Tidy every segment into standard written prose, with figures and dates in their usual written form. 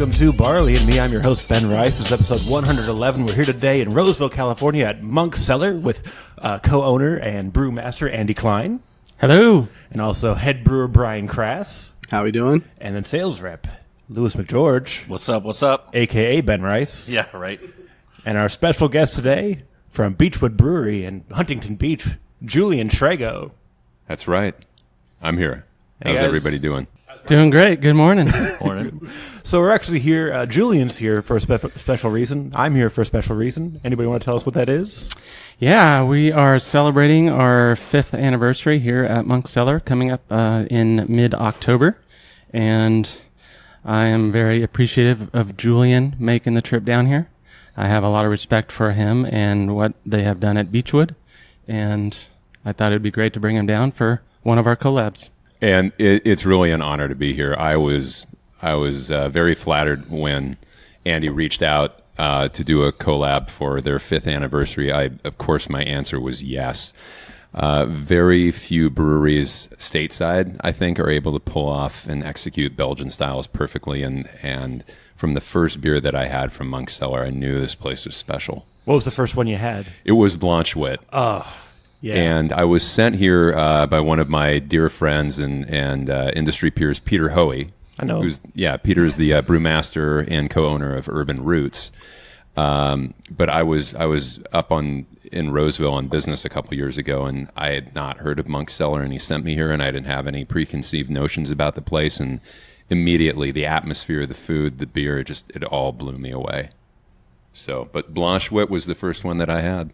Welcome to Barley and Me. I'm your host, Ben Rice. This is episode 111. We're here today in Roseville, California at Monk's Cellar with co-owner and brewmaster Andy Klein. Hello. And also head brewer Bryan Crass. How we doing? And then sales rep Lewis McGeorge. What's up? A.K.A. Ben Rice. Yeah, right. And our special guest today from Beachwood Brewery in Huntington Beach, Julian Shrago. That's right. I'm here. Hey, How's guys. everybody doing? Doing great. Good morning. Morning. So we're actually here. Julian's here for a special reason. I'm here for a special reason. Anybody want to tell us what that is? Yeah, we are celebrating our 5th anniversary here at Monk's Cellar coming up in mid-October. And I am very appreciative of Julian making the trip down here. I have a lot of respect for him and what they have done at Beachwood. And I thought it'd be great to bring him down for one of our collabs. And it's really an honor to be here. I was very flattered when Andy reached out to do a collab for their 5th anniversary. Of course, my answer was yes. Very few breweries stateside, I think, are able to pull off and execute Belgian styles perfectly. And from the first beer that I had from Monk's Cellar, I knew this place was special. What was the first one you had? It was Blanche Wit. Oh, yeah. And I was sent here by one of my dear friends and industry peers, Peter Hoey. I know. Peter's the brewmaster and co-owner of Urban Roots. But I was up in Roseville on business a couple years ago, and I had not heard of Monk's Cellar, and he sent me here, and I didn't have any preconceived notions about the place, and immediately the atmosphere, the food, the beer, it all blew me away. So, but Blanche Wit was the first one that I had.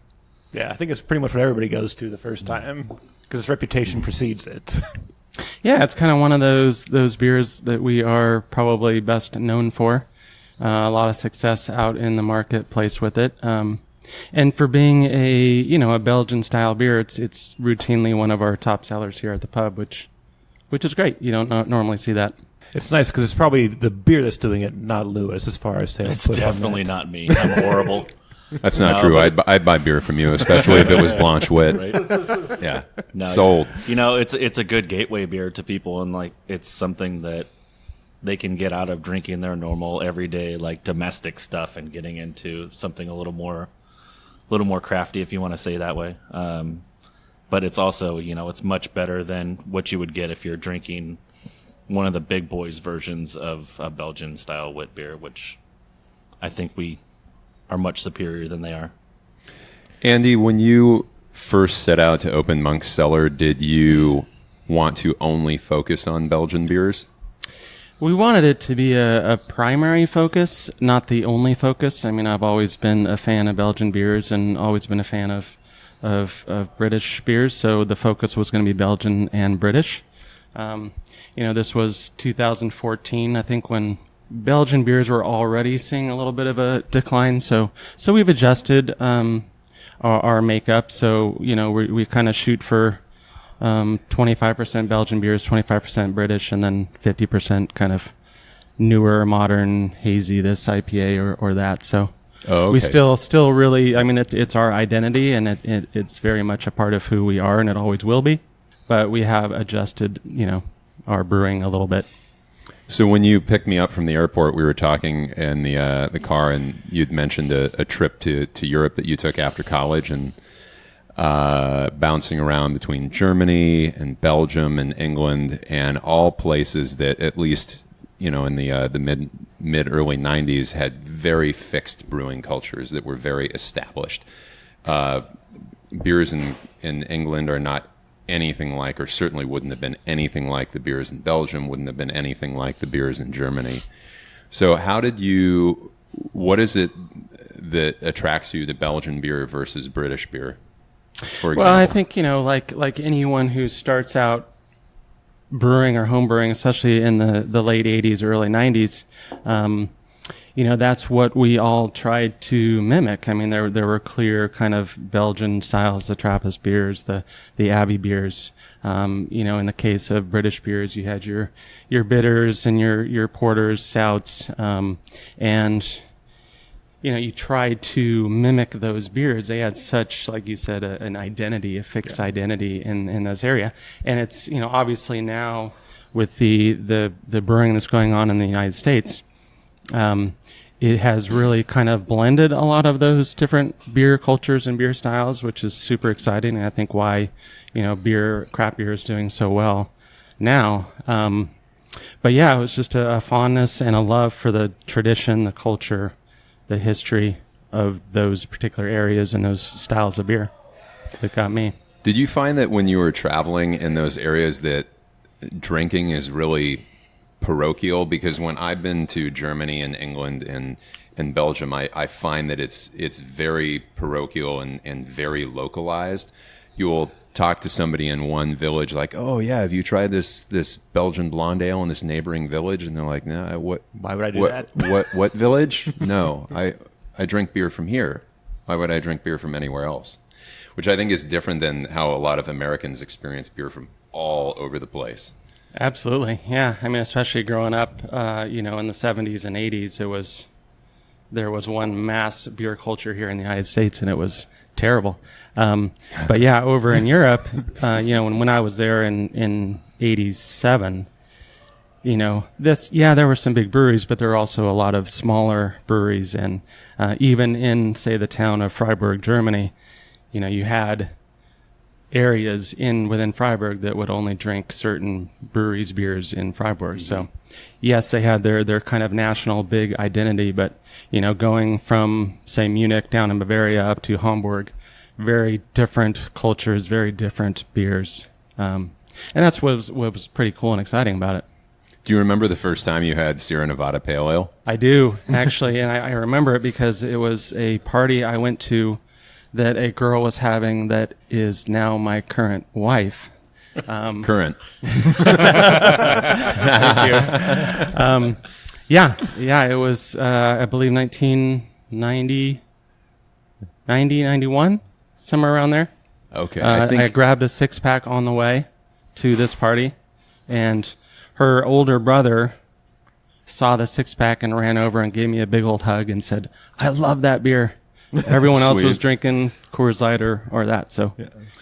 Yeah, I think it's pretty much what everybody goes to the first time because its reputation precedes it. Yeah, it's kind of one of those beers that we are probably best known for. A lot of success out in the marketplace with it. And for being a Belgian style beer, it's routinely one of our top sellers here at the pub, which is great. You don't normally see that. It's nice because it's probably the beer that's doing it, not Lewis, as far as sales. It's definitely not me. I'm horrible. That's not true. I'd buy beer from you, especially if it was Blanche Wit. Right? Yeah, No, sold. It's a good gateway beer to people, and it's something that they can get out of drinking their normal everyday domestic stuff and getting into something a little more crafty, if you want to say that way. But it's also it's much better than what you would get if you're drinking one of the big boys versions of a Belgian style wit beer, which I think we are much superior than they are. Andy, when you first set out to open Monk's Cellar, did you want to only focus on Belgian beers? We wanted it to be a primary focus, not the only focus. I mean, I've always been a fan of Belgian beers and always been a fan of British beers, so the focus was going to be Belgian and British. This was 2014, I think, when Belgian beers were already seeing a little bit of a decline, so we've adjusted our makeup. So we kind of shoot for 25% Belgian beers, 25% British, and then 50% kind of newer, modern, hazy, this IPA or that. So we still really, I mean, it's our identity, and it's very much a part of who we are, and it always will be. But we have adjusted, our brewing a little bit. So when you picked me up from the airport, we were talking in the car, and you'd mentioned a trip to Europe that you took after college, and bouncing around between Germany and Belgium and England, and all places that at least in the mid early 90s had very fixed brewing cultures that were very established. Beers in England are not anything like, or certainly wouldn't have been anything like the beers in Belgium, wouldn't have been anything like the beers in Germany. So what is it that attracts you to Belgian beer versus British beer, for example? Well, I think, like anyone who starts out brewing or home brewing, especially in the late 80s, early 90s, that's what we all tried to mimic. I mean, there were clear kind of Belgian styles, the Trappist beers, the Abbey beers. In the case of British beers, you had your bitters and your porters, stouts, and you tried to mimic those beers. They had such, like you said, an identity, a fixed identity in those area. And it's obviously now with the brewing that's going on in the United States, It has really kind of blended a lot of those different beer cultures and beer styles, which is super exciting. And I think why, craft beer is doing so well now. But yeah, it was just a fondness and a love for the tradition, the culture, the history of those particular areas and those styles of beer that got me. Did you find that when you were traveling in those areas that drinking is really parochial? Because when I've been to Germany and England and Belgium, I find that it's very parochial and very localized. You will talk to somebody in one village like, oh yeah, have you tried this Belgian blonde ale in this neighboring village? And they're like, no, what? Why would I do that? What village? No, I drink beer from here. Why would I drink beer from anywhere else? Which I think is different than how a lot of Americans experience beer from all over the place. Absolutely, yeah. I mean, especially growing up, in the 70s and 80s, there was one mass beer culture here in the United States, and it was terrible. But yeah, over in Europe, when I was there in 87, there were some big breweries, but there were also a lot of smaller breweries. And even in, say, the town of Freiburg, Germany, you had areas within Freiburg that would only drink certain breweries' beers in Freiburg. Mm-hmm. So, yes, they had their kind of national big identity, but going from, say, Munich down in Bavaria up to Hamburg, very different cultures, very different beers, and that's what was pretty cool and exciting about it. Do you remember the first time you had Sierra Nevada Pale Ale? I do, actually, and I remember it because it was a party I went to that a girl was having that is now my current wife. Current. Thank you. It was, I believe, 1990, 91, somewhere around there. Okay. I grabbed a six-pack on the way to this party, and her older brother saw the six-pack and ran over and gave me a big old hug and said, I love that beer. Everyone else was drinking Coors Light or that, so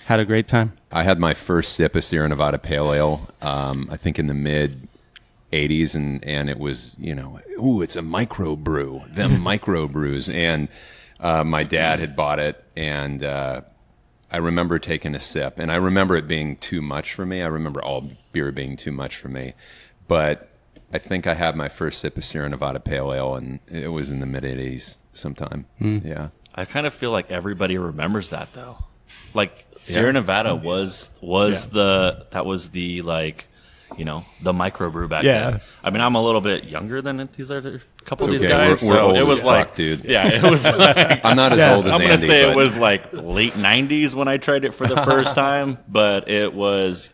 had a great time. I had my first sip of Sierra Nevada Pale Ale, I think in the mid-'80s, and it was, it's a microbrew, them microbrews. And my dad had bought it, and I remember taking a sip, and I remember it being too much for me. I remember all beer being too much for me. But I think I had my first sip of Sierra Nevada Pale Ale, and it was in the mid-'80s sometime. Yeah. I kind of feel like everybody remembers that, though. Like, Sierra Nevada was the microbrew back then. I mean, I'm a little bit younger than these other couple of these guys, we're so old it was as like, fuck, dude. Yeah, it was like, I'm not as old as I'm Andy. going to say but it was like late 90s when I tried it for the first time, but it was,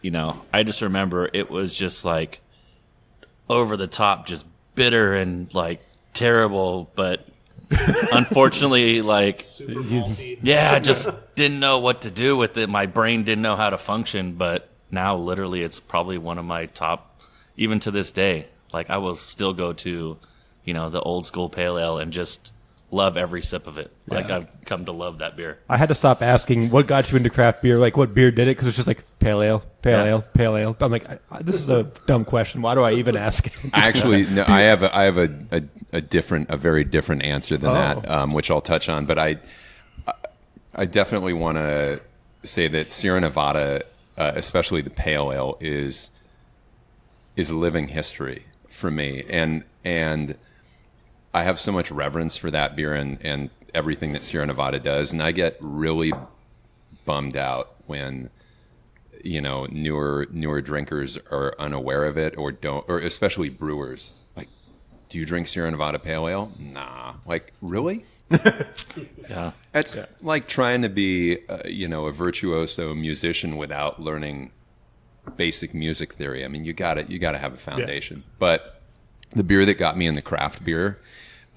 I just remember it was just like over the top, just bitter and like terrible, but unfortunately, like, I just didn't know what to do with it. My brain didn't know how to function, but now literally it's probably one of my top, even to this day. Like, I will still go to, the old school pale ale and just love every sip of it. Like, I've come to love that beer. I had to stop asking what got you into craft beer, like what beer did it, because it's just like pale ale, pale ale. I'm like, this is a dumb question. Why do I even ask it? Actually, no, I have a very different answer than that, which I'll touch on. But I definitely want to say that Sierra Nevada, especially the pale ale, is living history for me, and I have so much reverence for that beer and everything that Sierra Nevada does, and I get really bummed out when newer drinkers are unaware of it or don't, or especially brewers. Like, do you drink Sierra Nevada Pale Ale? Nah. Like, really? Yeah. It's like trying to be a virtuoso musician without learning basic music theory. I mean, you got to have a foundation. But the beer that got me in the craft beer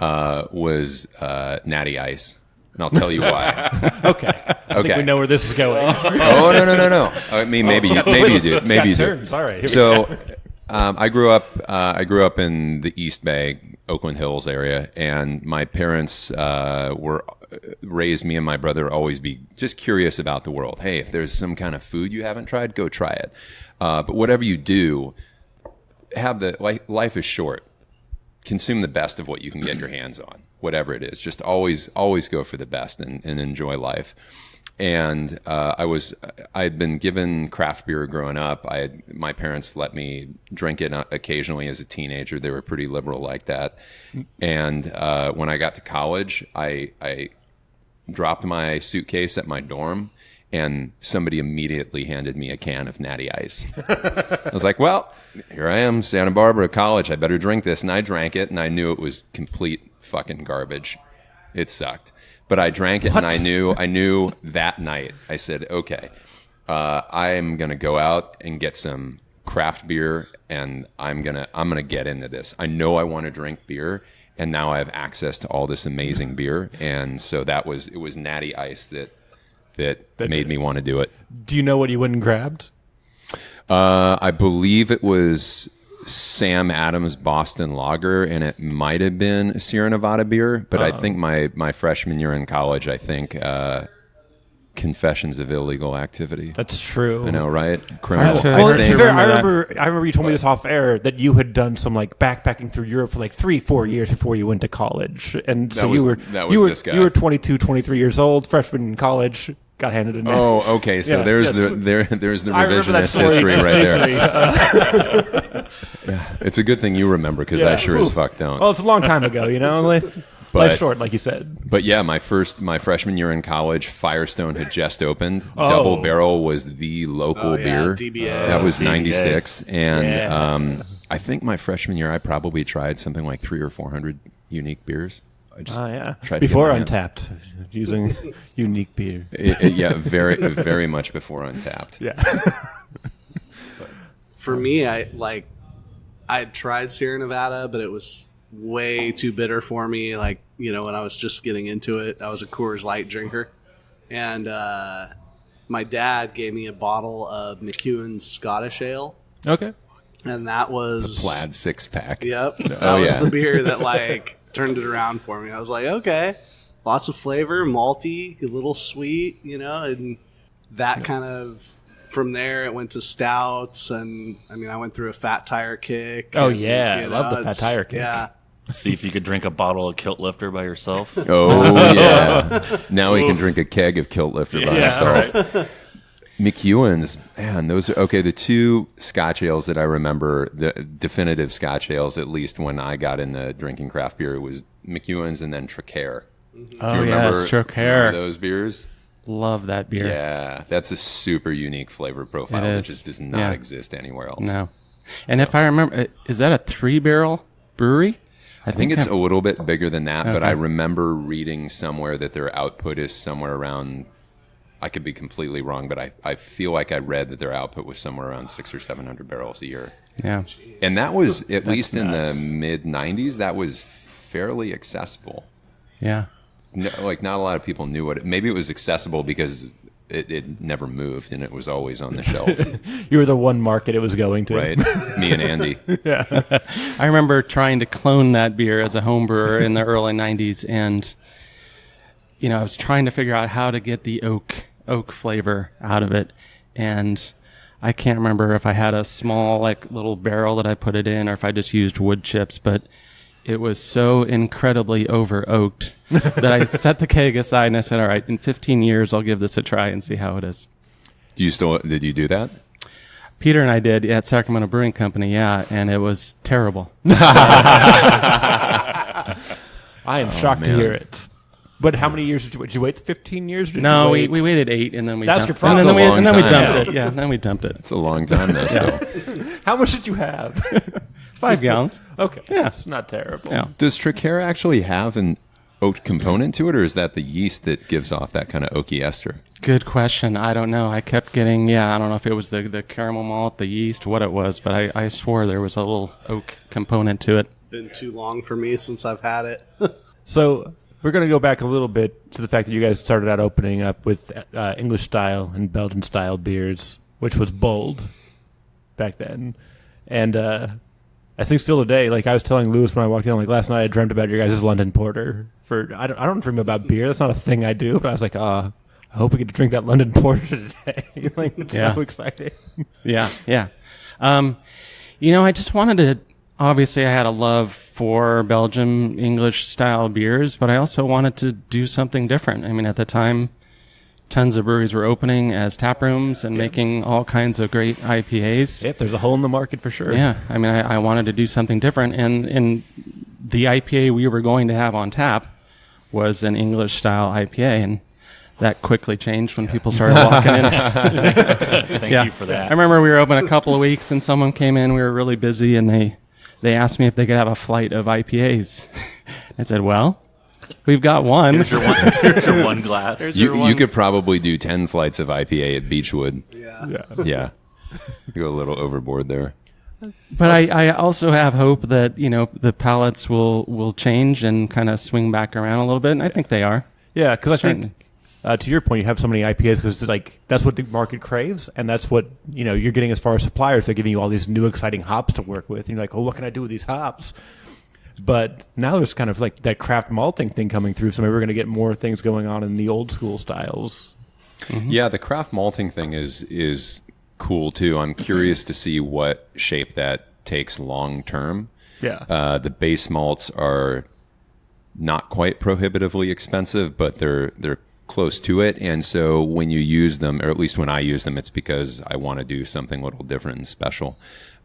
was Natty Ice, and I'll tell you why. Okay. I think we know where this is going. Oh, no. I mean, maybe you do. Maybe you do. All right. So, I grew up in the East Bay, Oakland Hills area, and my parents raised me and my brother always be just curious about the world. Hey, if there's some kind of food you haven't tried, go try it. But whatever you do, life is short. consume the best of what you can get your hands on, whatever it is. Just always go for the best and enjoy life. And I'd been given craft beer growing up. My parents let me drink it occasionally as a teenager. They were pretty liberal like that. And when I got to college, I dropped my suitcase at my dorm, and somebody immediately handed me a can of Natty Ice. I was like, well, here I am, Santa Barbara College. I better drink this. And I drank it, and I knew it was complete fucking garbage. It sucked. But I drank it, and I knew that night. I said, okay, I'm going to go out and get some craft beer, and I'm gonna get into this. I know I want to drink beer, and now I have access to all this amazing beer. And so it was Natty Ice that made me want to do it. Do you know what you went and grabbed? I believe it was Sam Adams Boston Lager, and it might have been a Sierra Nevada beer, but I think my freshman year in college, Confessions of Illegal Activity. That's true. I know, right? Criminal. Well, to be fair, I remember you told me this off air that you had done some like backpacking through Europe for like 3-4 years before you went to college, and so you were this guy. You were 22, 23 years old, freshman in college. Got handed a name. Oh, okay. So there's the revisionist history right there. It's a good thing you remember, because I sure as fuck don't. Well, it's a long time ago, you know. Life's short, like you said. But yeah, my freshman year in college, Firestone had just opened. Double Barrel was the local beer. DBA. That was 96, and I think my freshman year I probably tried something like 300 or 400 unique beers. I just tried before Untapped, using unique beer. Very very much before Untapped. Yeah. For me, I tried Sierra Nevada, but it was way too bitter for me. Like, you know, when I was just getting into it, I was a Coors Light drinker, and my dad gave me a bottle of McEwen's Scottish Ale. Okay. And that was the plaid 6-pack. Yep. That was the beer that turned it around for me. I was like, okay, lots of flavor, malty, a little sweet, you know, and that kind of, from there it went to stouts, and I mean, I went through a Fat Tire kick. Oh, yeah. I love the Fat Tire kick. Yeah. See if you could drink a bottle of Kilt Lifter by yourself. Oh, yeah. Now he can drink a keg of Kilt Lifter by himself. Right. McEwen's, man, those are okay. The two Scotch ales that I remember, the definitive Scotch ales, at least when I got into drinking craft beer, was McEwen's and then Traquair. Oh, yes, Traquair. Those beers? Love that beer. Yeah, that's a super unique flavor profile, which just does not exist anywhere else. No. And if I remember, is that a 3-barrel brewery? I think it's a little bit bigger than that, but I remember reading somewhere that their output is somewhere around, I could be completely wrong, but I feel like I read that their output was somewhere around 600 or 700 barrels a year. Yeah. And that was, at least in the mid-90s, that was fairly accessible. Yeah. No, like, not a lot of people knew what maybe it was accessible because it never moved and it was always on the shelf. You were the one market it was going to. Right. Me and Andy. Yeah. I remember trying to clone that beer as a home brewer in the early 90s, and you know, I was trying to figure out how to get the oak flavor out of it, and I can't remember if I had a small little barrel that I put it in or if I just used wood chips, but it was so incredibly over oaked that I set the keg aside and I said, all right, in 15 years I'll give this a try and see how it is. Did you do that? Peter and I did at Sacramento Brewing Company, and it was terrible. I am shocked to hear it. But how many years did you wait? 15 years? No, we waited 8, and then we That's dumped, your process. and then we dumped it. Yeah, then we dumped it. It's a long time, though, still. How much did you have? 5 gallons. Okay. Yeah. It's not terrible. Yeah. Does Traquair actually have an oak component to it, or is that the yeast that gives off that kind of oaky ester? Good question. I don't know. I kept getting, I don't know if it was the caramel malt, the yeast, what it was, but I swore there was a little oak component to it. Been too long for me since I've had it. So we're going to go back a little bit to the fact that you guys started out opening up with English style and Belgian style beers, which was bold back then. And I think still today, like I was telling Lewis when I walked in, like last night I dreamt about your guys' London Porter. I don't dream about beer. That's not a thing I do. But I was like, I hope we get to drink that London Porter today. Like, it's so exciting. Yeah. I just wanted to, obviously I had a love for Belgium English style beers, but I also wanted to do something different. I mean, at the time, tons of breweries were opening as tap rooms and making all kinds of great IPAs. Yep, there's a hole in the market for sure. Yeah, I mean, I wanted to do something different, and the IPA we were going to have on tap was an English style IPA, and that quickly changed when people started walking in. Thank you for that. I remember we were open a couple of weeks, and someone came in. We were really busy, and they asked me if they could have a flight of IPAs. I said, well, we've got one. Here's your one glass. You could probably do 10 flights of IPA at Beachwood. Yeah. Yeah. You go a little overboard there. But I also have hope that, the palates will change and kind of swing back around a little bit, and I think they are. Yeah, because I think, to your point, you have so many IPAs because that's what the market craves, and that's what you're getting as far as suppliers. They're giving you all these new exciting hops to work with, and you're like, oh, what can I do with these hops? But now there's kind of like that craft malting thing coming through, so maybe we're going to get more things going on in the old school styles. Mm-hmm. Yeah, the craft malting thing is cool too. I'm curious to see what shape that takes long term. Yeah, the base malts are not quite prohibitively expensive, but they're close to it. And so when you use them, or at least when I use them, it's because I want to do something a little different and special.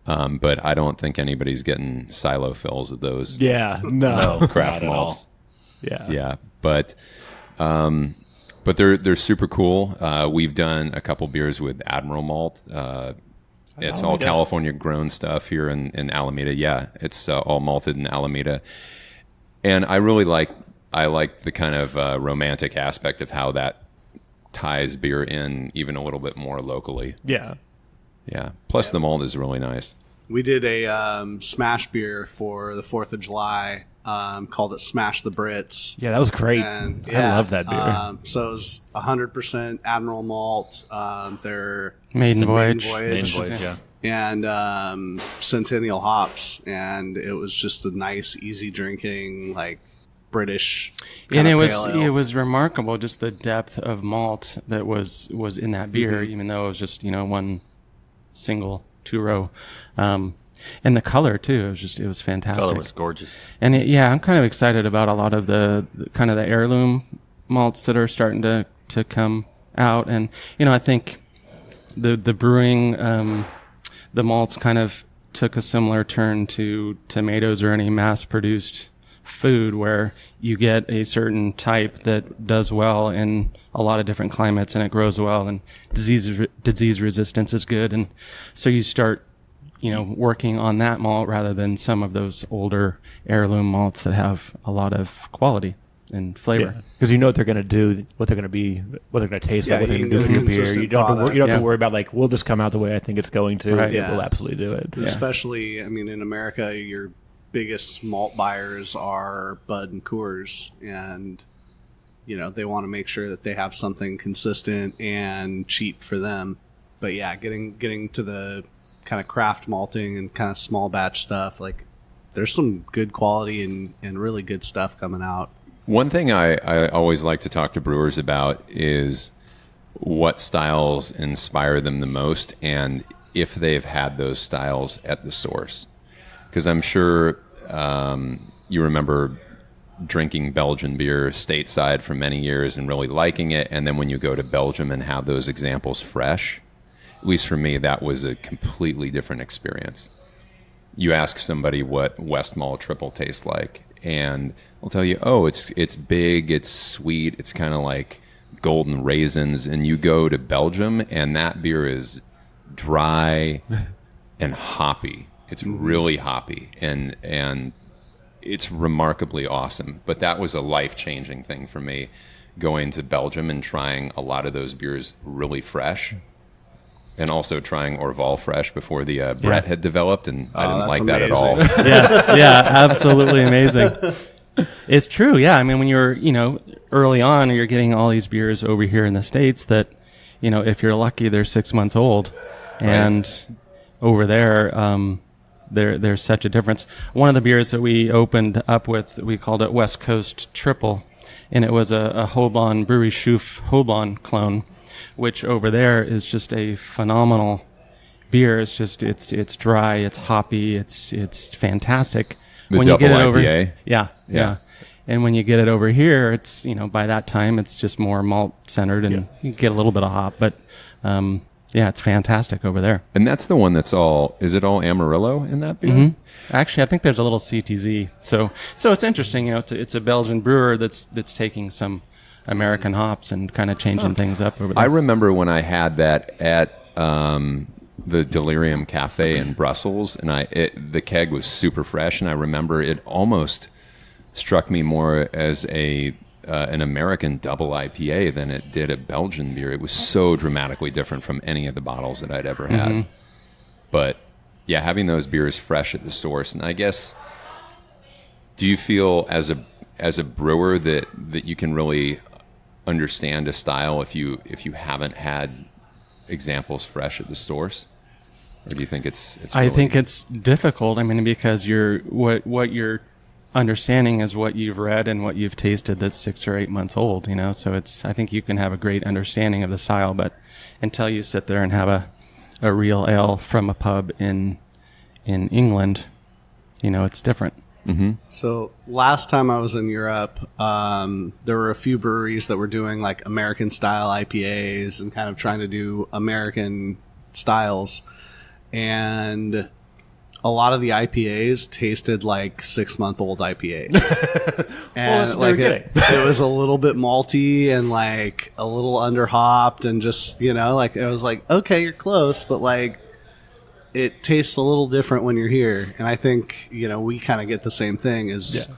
But I don't think anybody's getting silo fills of those. Yeah, no, craft malts. Yeah, but they're super cool. We've done a couple beers with Admiral Malt. It's all California grown stuff here in Alameda. Yeah, it's all malted in Alameda, and I really like the kind of romantic aspect of how that ties beer in even a little bit more locally. Yeah. Plus the malt is really nice. We did a smash beer for the 4th of July, called it Smash the Brits. Yeah, that was great. And, I love that beer. So it was 100% Admiral Malt. Their Maiden Voyage. Yeah. And Centennial hops. And it was just a nice, easy drinking, like British and it pale ale. it was remarkable, just the depth of malt that was in that beer, even though it was just one single 2-row, and the color too. It was fantastic. Color was gorgeous. And I'm kind of excited about a lot of the kind of the heirloom malts that are starting to come out, and I think the brewing, the malts kind of took a similar turn to tomatoes or any mass-produced food, where you get a certain type that does well in a lot of different climates and it grows well, and disease resistance is good, and so you start working on that malt rather than some of those older heirloom malts that have a lot of quality and flavor. Because what they're going to do, what they're going to be, what they're going to taste like, what they're going to do for your beer. You don't have to worry about will this come out the way I think it's going to? Right. It will absolutely do it. Especially, in America, your biggest malt buyers are Bud and Coors, and they want to make sure that they have something consistent and cheap for them. But getting to the kind of craft malting and kind of small batch stuff, like there's some good quality and really good stuff coming out. One thing I always like to talk to brewers about is what styles inspire them the most, and if they've had those styles at the source. Because I'm sure you remember drinking Belgian beer stateside for many years and really liking it, and then when you go to Belgium and have those examples fresh, at least for me, that was a completely different experience. You ask somebody what Westmalle Triple tastes like, and they'll tell you, oh, it's big, it's sweet, it's kind of like golden raisins, and you go to Belgium, and that beer is dry and hoppy. It's really hoppy, and it's remarkably awesome. But that was a life-changing thing for me, going to Belgium and trying a lot of those beers really fresh, and also trying Orval fresh before the Brett had developed, and I didn't like that at all. Yes, absolutely amazing. It's true, yeah. When you're, early on, you're getting all these beers over here in the States that, if you're lucky, they're 6 months old, and over there, there's such a difference. One of the beers that we opened up with, we called it West Coast Triple, and it was a Houblon Brewery Schoof Houblon clone, which over there is just a phenomenal beer. It's dry, it's hoppy, it's fantastic. The when you double get it over, IPA? yeah. And when you get it over here, it's, by that time, it's just more malt centered, and you get a little bit of hop. But it's fantastic over there. And that's the one that's is it all Amarillo in that beer? Mm-hmm. Actually, I think there's a little CTZ. So it's interesting. It's a Belgian brewer that's taking some American hops and kind of changing things up over there. I remember when I had that at the Delirium Cafe in Brussels, and the keg was super fresh, and I remember it almost struck me more as an American double IPA than it did a Belgian beer. It was so dramatically different from any of the bottles that I'd ever had. Mm-hmm. But yeah, having those beers fresh at the source, and I guess, do you feel as a brewer that you can really understand a style if you haven't had examples fresh at the source? Or do you think it's I think it's difficult. I mean, because what you're understanding is what you've read and what you've tasted that's 6 or 8 months old, so I think you can have a great understanding of the style, but until you sit there and have a real ale from a pub in England, it's different. Mm-hmm. So last time I was in Europe, there were a few breweries that were doing like American style IPAs and kind of trying to do American styles, and a lot of the IPAs tasted like 6-month-old IPAs. And it was a little bit malty and like a little under hopped, and just, it was like, okay, you're close, but like it tastes a little different when you're here. And I think, we kind of get the same thing as,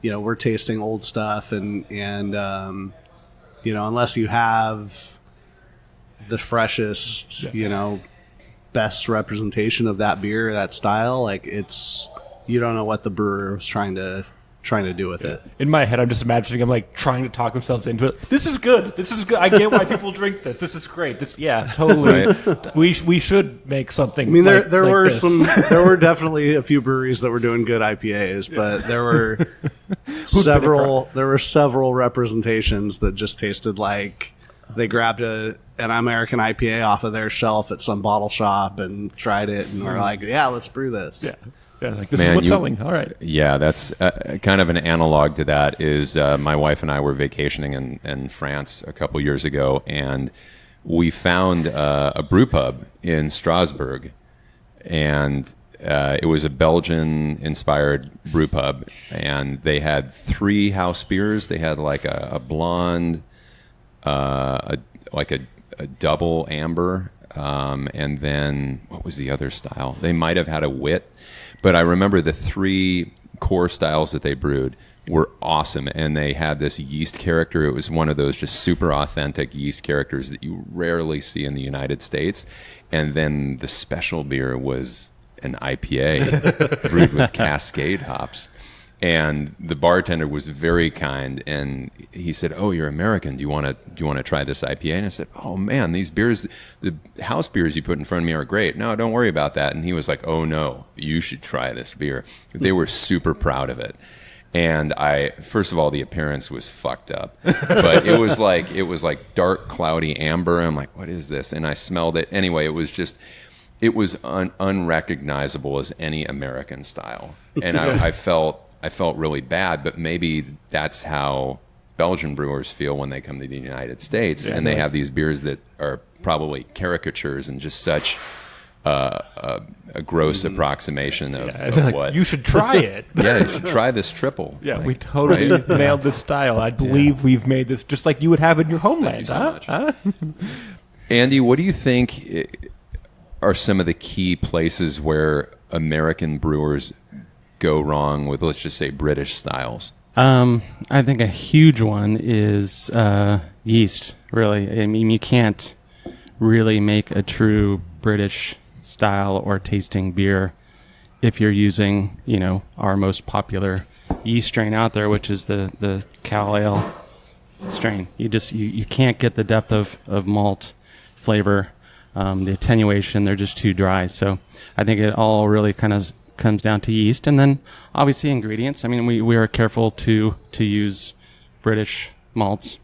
we're tasting old stuff, and unless you have the freshest, best representation of that beer, that style, like you don't know what the brewer was trying to do with it. In my head, I'm just imagining them like trying to talk themselves into it. This is good. I get why people drink this. This is great. Totally. Right. We should make something. I mean, there were this. there were definitely a few breweries that were doing good IPAs, but there were several representations that just tasted like they grabbed an American IPA off of their shelf at some bottle shop and tried it, and were like, yeah, let's brew this. Yeah. Like, this is what's selling. All right. Yeah, that's kind of an analog to that is my wife and I were vacationing in France a couple years ago, and we found a brew pub in Strasbourg, and it was a Belgian-inspired brew pub, and they had 3 house beers. They had like a blonde, a double amber, and then what was the other style? They might have had a wit, but I remember the 3 core styles that they brewed were awesome, and they had this yeast character. It was one of those just super authentic yeast characters that you rarely see in the United States. And then the special beer was an IPA brewed with Cascade hops. And the bartender was very kind, and he said, "Oh, you're American. Do you want to try this IPA?" And I said, "Oh man, these beers, the house beers you put in front of me are great. No, don't worry about that." And he was like, "Oh no, you should try this beer." They were super proud of it. And first of all, the appearance was fucked up, but it was like dark, cloudy amber. I'm like, "What is this?" And I smelled it. Anyway, it was unrecognizable as any American style, and I felt really bad, but maybe that's how Belgian brewers feel when they come to the United States, and they have these beers that are probably caricatures and just such a gross approximation of what you should try it. Yeah, you should try this triple. Yeah, we totally nailed this style. I believe we've made this just like you would have in your homeland. Thank you so much. Andy, what do you think are some of the key places where American brewers go wrong with, let's just say, British styles? I think a huge one is yeast, really. I mean, you can't really make a true British style or tasting beer if you're using, our most popular yeast strain out there, which is the Cal Ale strain. You can't get the depth of malt flavor, the attenuation, they're just too dry. So I think it all really kind of comes down to yeast, and then obviously ingredients. I mean, we are careful to use British malts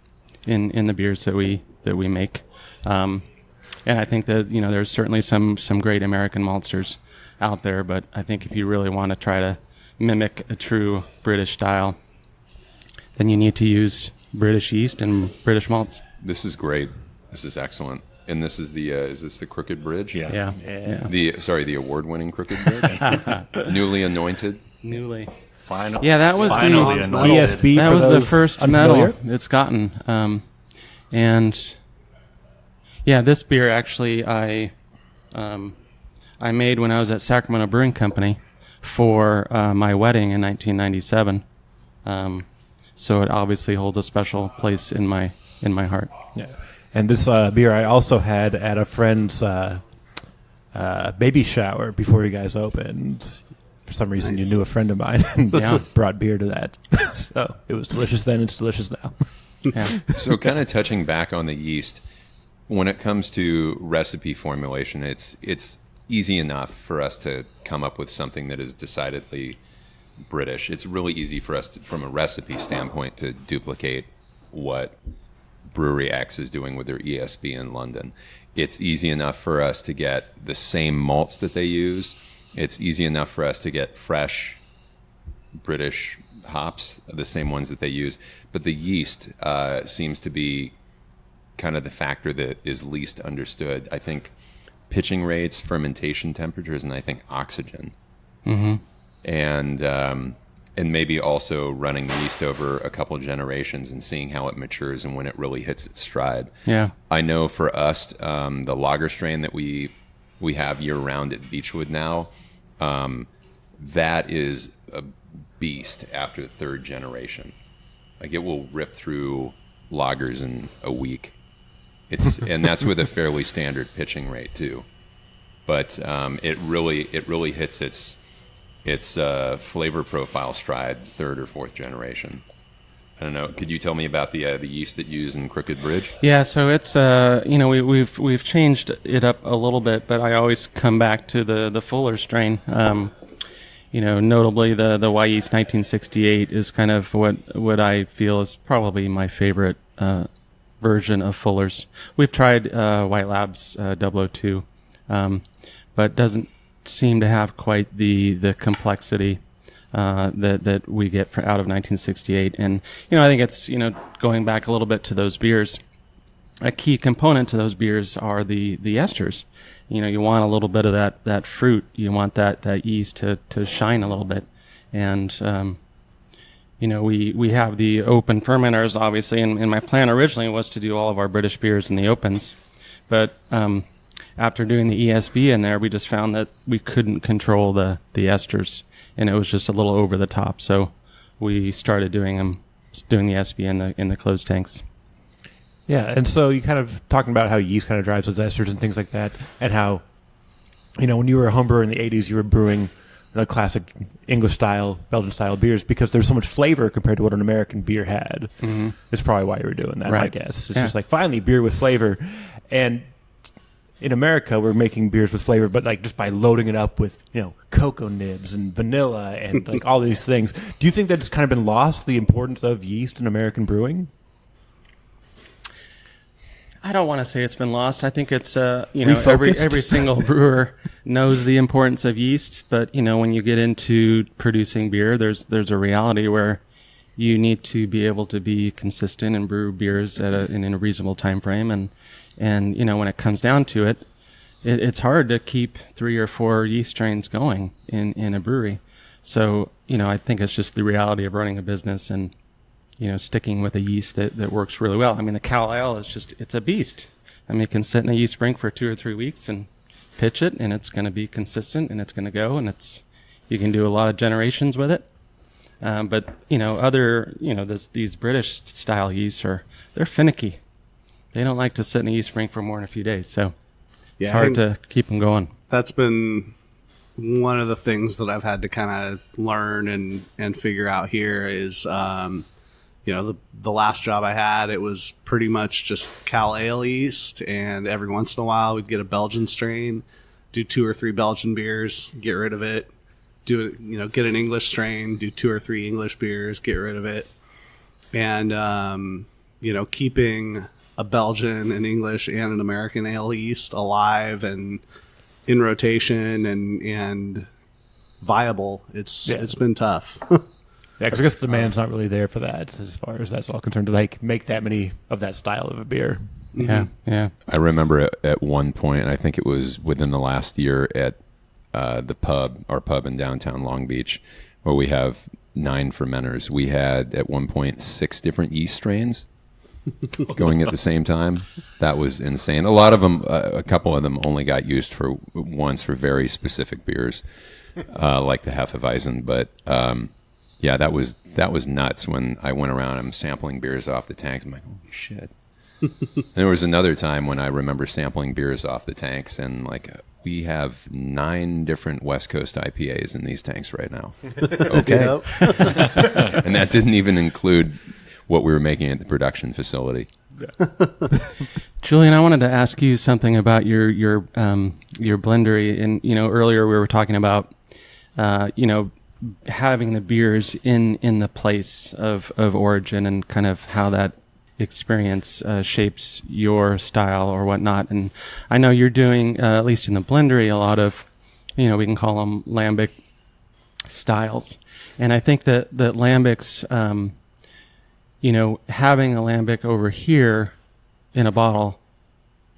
in the beers that we make, and I think that there's certainly some great American maltsters out there, but I think if you really want to try to mimic a true British style, then you need to use British yeast and British malts. This is great. This is excellent. And this is is this the Crooked Bridge? Yeah. The award-winning Crooked Bridge? Newly anointed? Newly. Final. Yeah, that was Finally the anointed. ESB. that for was the those first unfamiliar? medal it's gotten. And yeah, this beer actually I made when I was at Sacramento Brewing Company for my wedding in 1997. So it obviously holds a special place in my heart. Yeah. And this beer I also had at a friend's baby shower before you guys opened. For some reason, you knew a friend of mine and Yeah. brought beer to that. So it was delicious then. It's delicious now. Yeah. So kind of touching back on the yeast, when it comes to recipe formulation, it's easy enough for us to come up with something that is decidedly British. It's really easy for us from a recipe standpoint to duplicate what Brewery X is doing with their ESB in London. It's easy enough for us to get the same malts that they use. It's easy enough for us to get fresh British hops, the same ones that they use. But the yeast seems to be kind of the factor that is least understood. I think pitching rates, fermentation temperatures, and I think oxygen. Mm-hmm. And maybe also running the yeast over a couple of generations and seeing how it matures and when it really hits its stride. Yeah. I know for us, the lager strain that we have year round at Beachwood now, that is a beast after the third generation. Like it will rip through lagers in a week. And that's with a fairly standard pitching rate too. But it really hits its flavor profile stride third or fourth generation. I don't know. Could you tell me about the yeast that you use in Crooked Bridge? Yeah, so it's we've changed it up a little bit, but I always come back to the Fuller strain. Notably the Y Yeast 1968 is kind of what I feel is probably my favorite version of Fuller's. We've tried White Labs 002, but doesn't seem to have quite the complexity that we get out of 1968. And I think it's going back a little bit to those beers. A key component to those beers are the esters. You want a little bit of that fruit. You want that yeast to shine a little bit. And we have the open fermenters, obviously, and my plan originally was to do all of our British beers in the opens. But after doing the ESB in there, we just found that we couldn't control the esters, and it was just a little over the top. So we started doing the ESB in the closed tanks. Yeah, and so you kind of talking about how yeast kind of drives those esters and things like that, and how, when you were a home brewer in the 80s, you were brewing classic English-style, Belgian-style beers because there's so much flavor compared to what an American beer had. Mm-hmm. That's probably why you were doing that, Right. I guess. It's Yeah. just like, finally, beer with flavor. And in America, we're making beers with flavor, but just by loading it up with, cocoa nibs and vanilla and all these things. Do you think that it's kind of been lost, the importance of yeast in American brewing? I don't want to say it's been lost. I think it's Refocused? every single brewer knows the importance of yeast, but when you get into producing beer, there's a reality where you need to be able to be consistent and brew beers in a reasonable time frame, and when it comes down to it, it's hard to keep 3 or 4 yeast strains going in a brewery. So I think it's just the reality of running a business and sticking with a yeast that works really well. I mean, the Cal Ale it's a beast. I mean, it can sit in a yeast brink for 2 or 3 weeks and pitch it, and it's going to be consistent, and it's going to go, and you can do a lot of generations with it. But these British style yeasts they're finicky. They don't like to sit in a yeast brink for more than a few days, so it's hard to keep them going. That's been one of the things that I've had to kind of learn and figure out here is, the last job I had, it was pretty much just Cal Ale yeast, and every once in a while we'd get a Belgian strain, do 2 or 3 Belgian beers, get rid of it, do it, get an English strain, do 2 or 3 English beers, get rid of it. And, keeping a Belgian, an English, and an American ale yeast alive and in rotation and viable. It's been tough. Yeah, because I guess the demand's not really there for that as far as that's all concerned to like make that many of that style of a beer. Yeah, yeah. I remember at one point, I think it was within the last year at our pub in downtown Long Beach, where we have 9 fermenters. We had at one point 6 different yeast strains going at the same time. That was insane. A lot of them, a couple of them only got used for once for very specific beers, like the Hefeweizen. But yeah, that was nuts when I went around. I'm sampling beers off the tanks. I'm like, holy shit. There was another time when I remember sampling beers off the tanks, and like we have 9 different West Coast IPAs in these tanks right now. Okay, and that didn't even include what we were making at the production facility. Julian, I wanted to ask you something about your blendery, and earlier we were talking about having the beers in the place of origin and kind of how that experience shapes your style or whatnot. And I know you're doing, at least in the blendery, a lot of, we can call them lambic styles. And I think that lambics, having a lambic over here in a bottle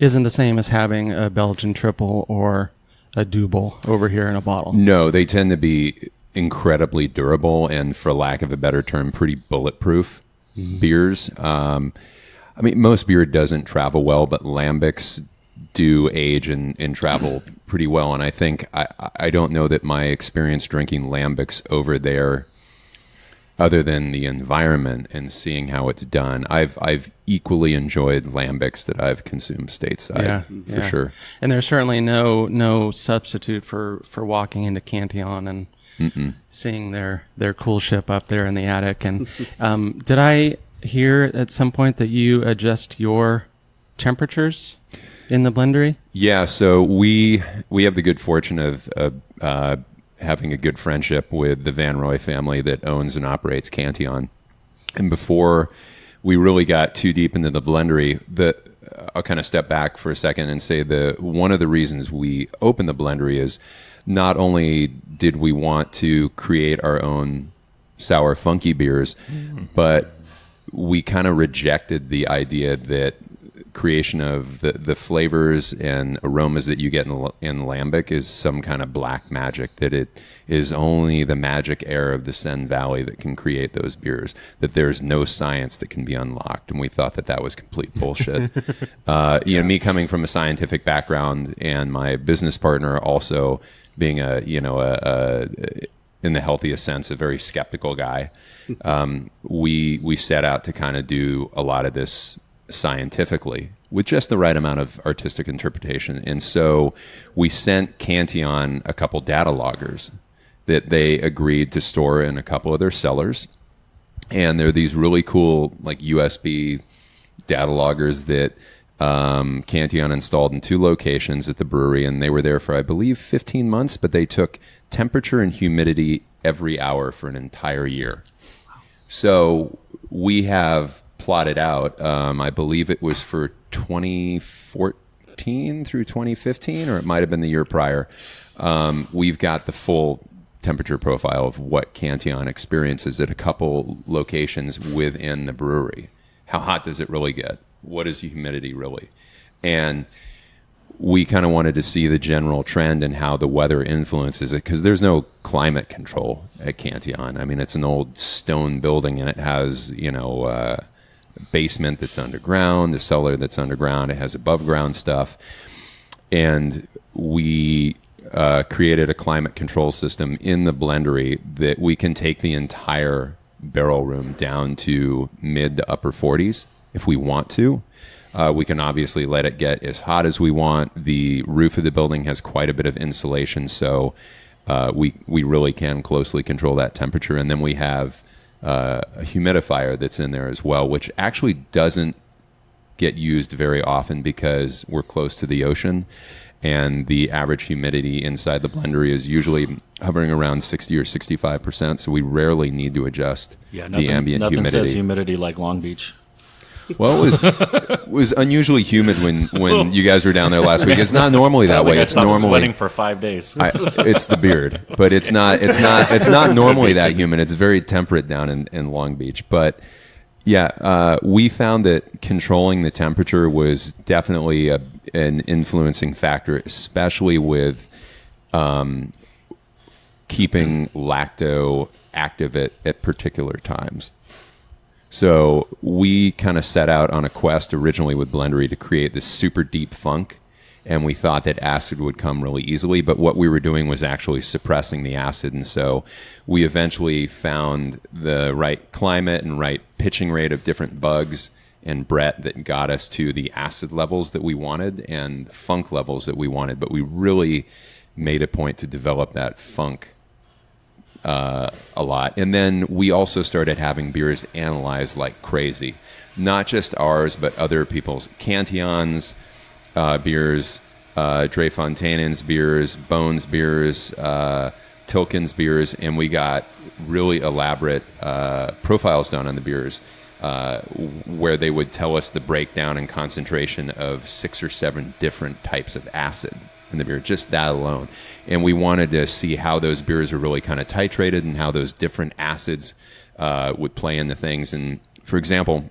isn't the same as having a Belgian triple or a double over here in a bottle. No, they tend to be incredibly durable and, for lack of a better term, pretty bulletproof beers. I mean, most beer doesn't travel well, but lambics do age and travel pretty well. And I think I don't know that my experience drinking lambics over there, other than the environment and seeing how it's done, I've equally enjoyed lambics that I've consumed stateside, for sure. And there's certainly no substitute for walking into Cantillon and seeing their cool ship up there in the attic. And did I hear at some point that you adjust your temperatures in the blendery? Yeah, so we have the good fortune of having a good friendship with the Van Roy family that owns and operates Cantillon. And before we really got too deep into the blendery, I'll kind of step back for a second and say one of the reasons we opened the blendery is not only did we want to create our own sour, funky beers, but we kind of rejected the idea that creation of the flavors and aromas that you get in lambic is some kind of black magic, that it is only the magic air of the Seine Valley that can create those beers, that there's no science that can be unlocked. And we thought that was complete bullshit. Me coming from a scientific background and my business partner also being in the healthiest sense, a very skeptical guy, we set out to kind of do a lot of this scientifically with just the right amount of artistic interpretation. And so we sent Cantillon a couple data loggers that they agreed to store in a couple of their cellars. And they're these really cool like USB data loggers that Cantillon installed in 2 locations at the brewery, and they were there for, I believe, 15 months, but they took temperature and humidity every hour for an entire year. So we have plotted out, I believe it was for 2014 through 2015, or it might have been the year prior. We've got the full temperature profile of what Cantillon experiences at a couple locations within the brewery. How hot does it really get? What is the humidity really? And we kind of wanted to see the general trend and how the weather influences it, because there's no climate control at Cantillon. I mean, it's an old stone building, and it has, a basement that's underground, the cellar that's underground. It has above ground stuff. And we created a climate control system in the blendery that we can take the entire barrel room down to mid to upper 40s if we want to. We can obviously let it get as hot as we want. The roof of the building has quite a bit of insulation, so we really can closely control that temperature. And then we have a humidifier that's in there as well, which actually doesn't get used very often because we're close to the ocean, and the average humidity inside the blendery is usually hovering around 60 or 65%, so we rarely need to adjust the ambient humidity. Nothing says humidity like Long Beach. Well, it was unusually humid when you guys were down there last week. It's not normally that way. It's normally sweating for 5 days. It's the beard, but it's not normally that humid. It's very temperate down in Long Beach. But yeah, we found that controlling the temperature was definitely an influencing factor, especially with keeping lacto active at particular times. So we kind of set out on a quest originally with Blendery to create this super deep funk, and we thought that acid would come really easily, but what we were doing was actually suppressing the acid, and so we eventually found the right climate and right pitching rate of different bugs and Brett that got us to the acid levels that we wanted and funk levels that we wanted, but we really made a point to develop that funk a lot. And then we also started having beers analyzed like crazy, not just ours, but other people's. Cantillon's beers, Dre Fontainen's beers, Bones beers, Tilkin's beers, and we got really elaborate profiles done on the beers where they would tell us the breakdown and concentration of 6 or 7 different types of acid in the beer, just that alone. And we wanted to see how those beers were really kind of titrated and how those different acids would play into things. And for example,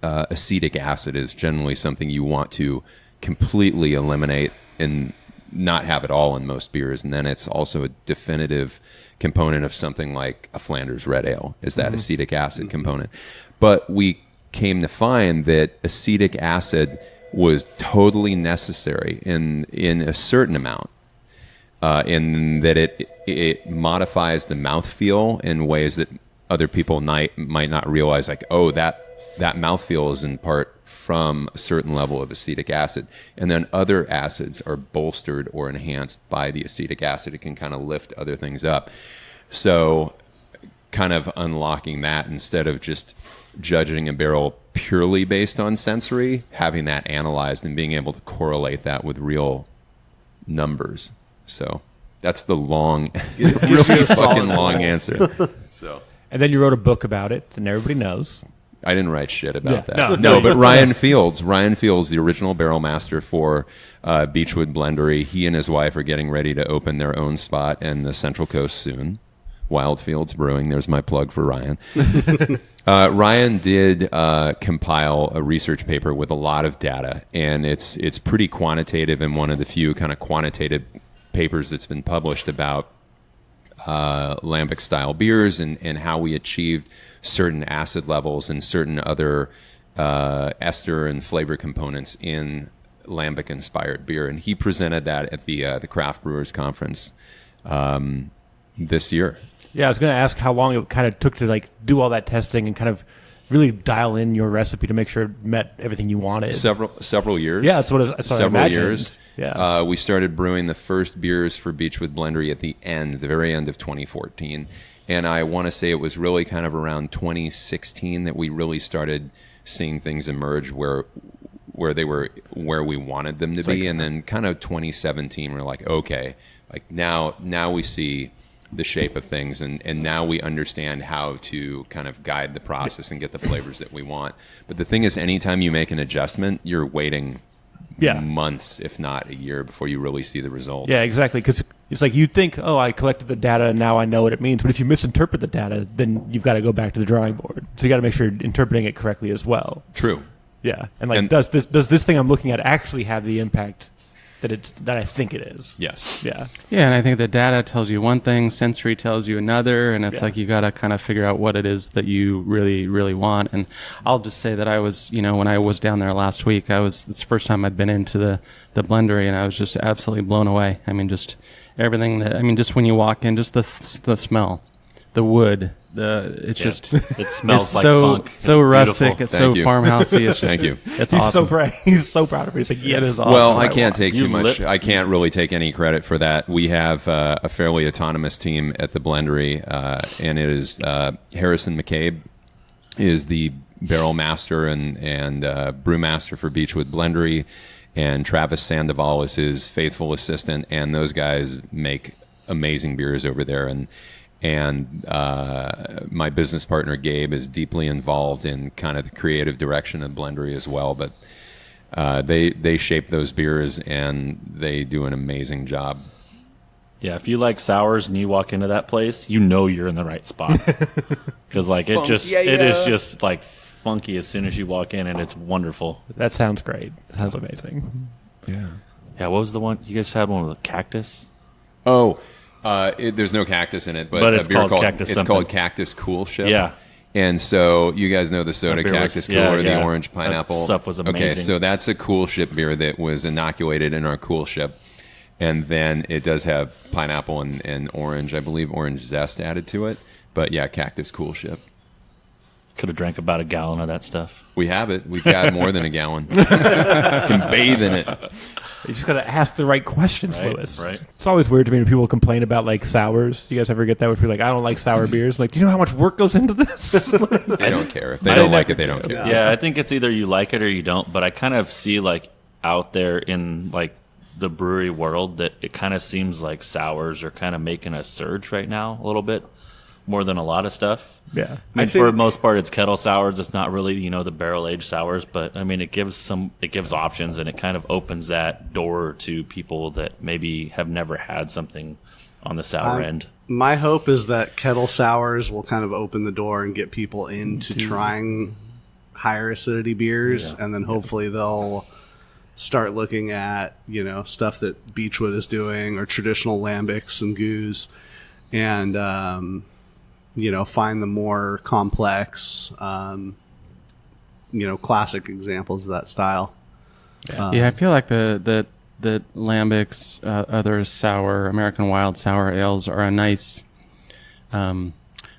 acetic acid is generally something you want to completely eliminate and not have at all in most beers. And then it's also a definitive component of something like a Flanders Red Ale, is that acetic acid component. But we came to find that acetic acid was totally necessary in a certain amount, in that it modifies the mouthfeel in ways that other people might not realize, like, oh, that mouthfeel is in part from a certain level of acetic acid. And then other acids are bolstered or enhanced by the acetic acid. It can kind of lift other things up. So kind of unlocking that instead of just judging a barrel purely based on sensory, having that analyzed and being able to correlate that with real numbers. So that's the long, really fucking long answer. So, and then you wrote a book about it, and everybody knows. I didn't write shit about that. No, but Ryan Fields, the original barrel master for Beachwood Blendery, he and his wife are getting ready to open their own spot in the Central Coast soon. Wildfields Brewing. There's my plug for Ryan. Ryan did compile a research paper with a lot of data, and it's pretty quantitative and one of the few kind of quantitative papers that's been published about lambic-style beers and how we achieved certain acid levels and certain other ester and flavor components in lambic-inspired beer. And he presented that at the Craft Brewers Conference this year. Yeah, I was going to ask how long it kind of took to like do all that testing and kind of really dial in your recipe to make sure it met everything you wanted. Several years. Yeah, that's what I imagined. Years. Yeah. We started brewing the first beers for Beachwood Blendery at the very end of 2014. And I want to say it was really kind of around 2016 that we really started seeing things emerge where they were where we wanted them to be. And then kind of 2017, we're like, okay, like now we see the shape of things, and now we understand how to kind of guide the process and get the flavors that we want. But the thing is, anytime you make an adjustment, you're waiting months, if not a year, before you really see the results. Yeah, exactly. Because it's like you think, oh, I collected the data and now I know what it means. But if you misinterpret the data, then you've got to go back to the drawing board. So you got to make sure you're interpreting it correctly as well. True. Yeah, and does this thing I'm looking at actually have the impact that I think it is? Yes. Yeah. Yeah, and I think the data tells you one thing, sensory tells you another, and it's like you got to kind of figure out what it is that you really, really want. And I'll just say that I was, when I was down there last week, it's the first time I'd been into the Blendery, and I was just absolutely blown away. I mean, just everything just when you walk in, just the smell, the wood, it smells like funk. So rustic. It's so farmhousey. It's just, Thank you. It's He's awesome. He's so proud of it. He's like, yes. It is awesome. Well, I can't take too much. I can't really take any credit for that. We have a fairly autonomous team at the Blendery, and it is Harrison McCabe is the barrel master and brewmaster for Beachwood Blendery, and Travis Sandoval is his faithful assistant, and those guys make amazing beers over there. And And my business partner, Gabe, is deeply involved in kind of the creative direction of Blendery as well. But they shape those beers, and they do an amazing job. Yeah, if you like sours and you walk into that place, you know you're in the right spot. Because like it is just like funky as soon as you walk in, and it's wonderful. That sounds great. Sounds amazing. Yeah. Yeah, what was the one you guys had? One with a cactus. Oh, there's no cactus in it, but it's a beer called Cactus it's something. called Cactus Cool Ship. Yeah. And so you guys know the soda beer was- Cactus yeah, Cool or the yeah. orange pineapple. That stuff was Okay, amazing. so that's a Cool Ship beer that was inoculated in our Cool Ship. And then it does have pineapple and orange, I believe, orange zest added to it. But yeah, Cactus Cool Ship. Could have drank about a gallon of that stuff. We have it. We've got more than a gallon. Can bathe in it. You just got to ask the right questions, Right, Lewis. right. It's always weird to me when people complain about like sours. Do you guys ever get that where people are like, I don't like sour beers? I'm like, do you know how much work goes into this? They don't care. If they don't like it, they don't care. Yeah, I think it's either you like it or you don't. But I kind of see like out there in like the brewery world that it kind of seems like sours are kind of making a surge right now a little bit more than a lot of stuff. Yeah. I mean, I for the think- most part, it's kettle sours. It's not really, the barrel aged sours, but I mean, it gives options, and it kind of opens that door to people that maybe have never had something on the sour end. My hope is that kettle sours will kind of open the door and get people into trying higher acidity beers, and then hopefully they'll start looking at stuff that Beachwood is doing or traditional lambics and goose, and find the more complex classic examples of that style. Yeah, I feel like the lambics, other sour American wild sour ales are a nice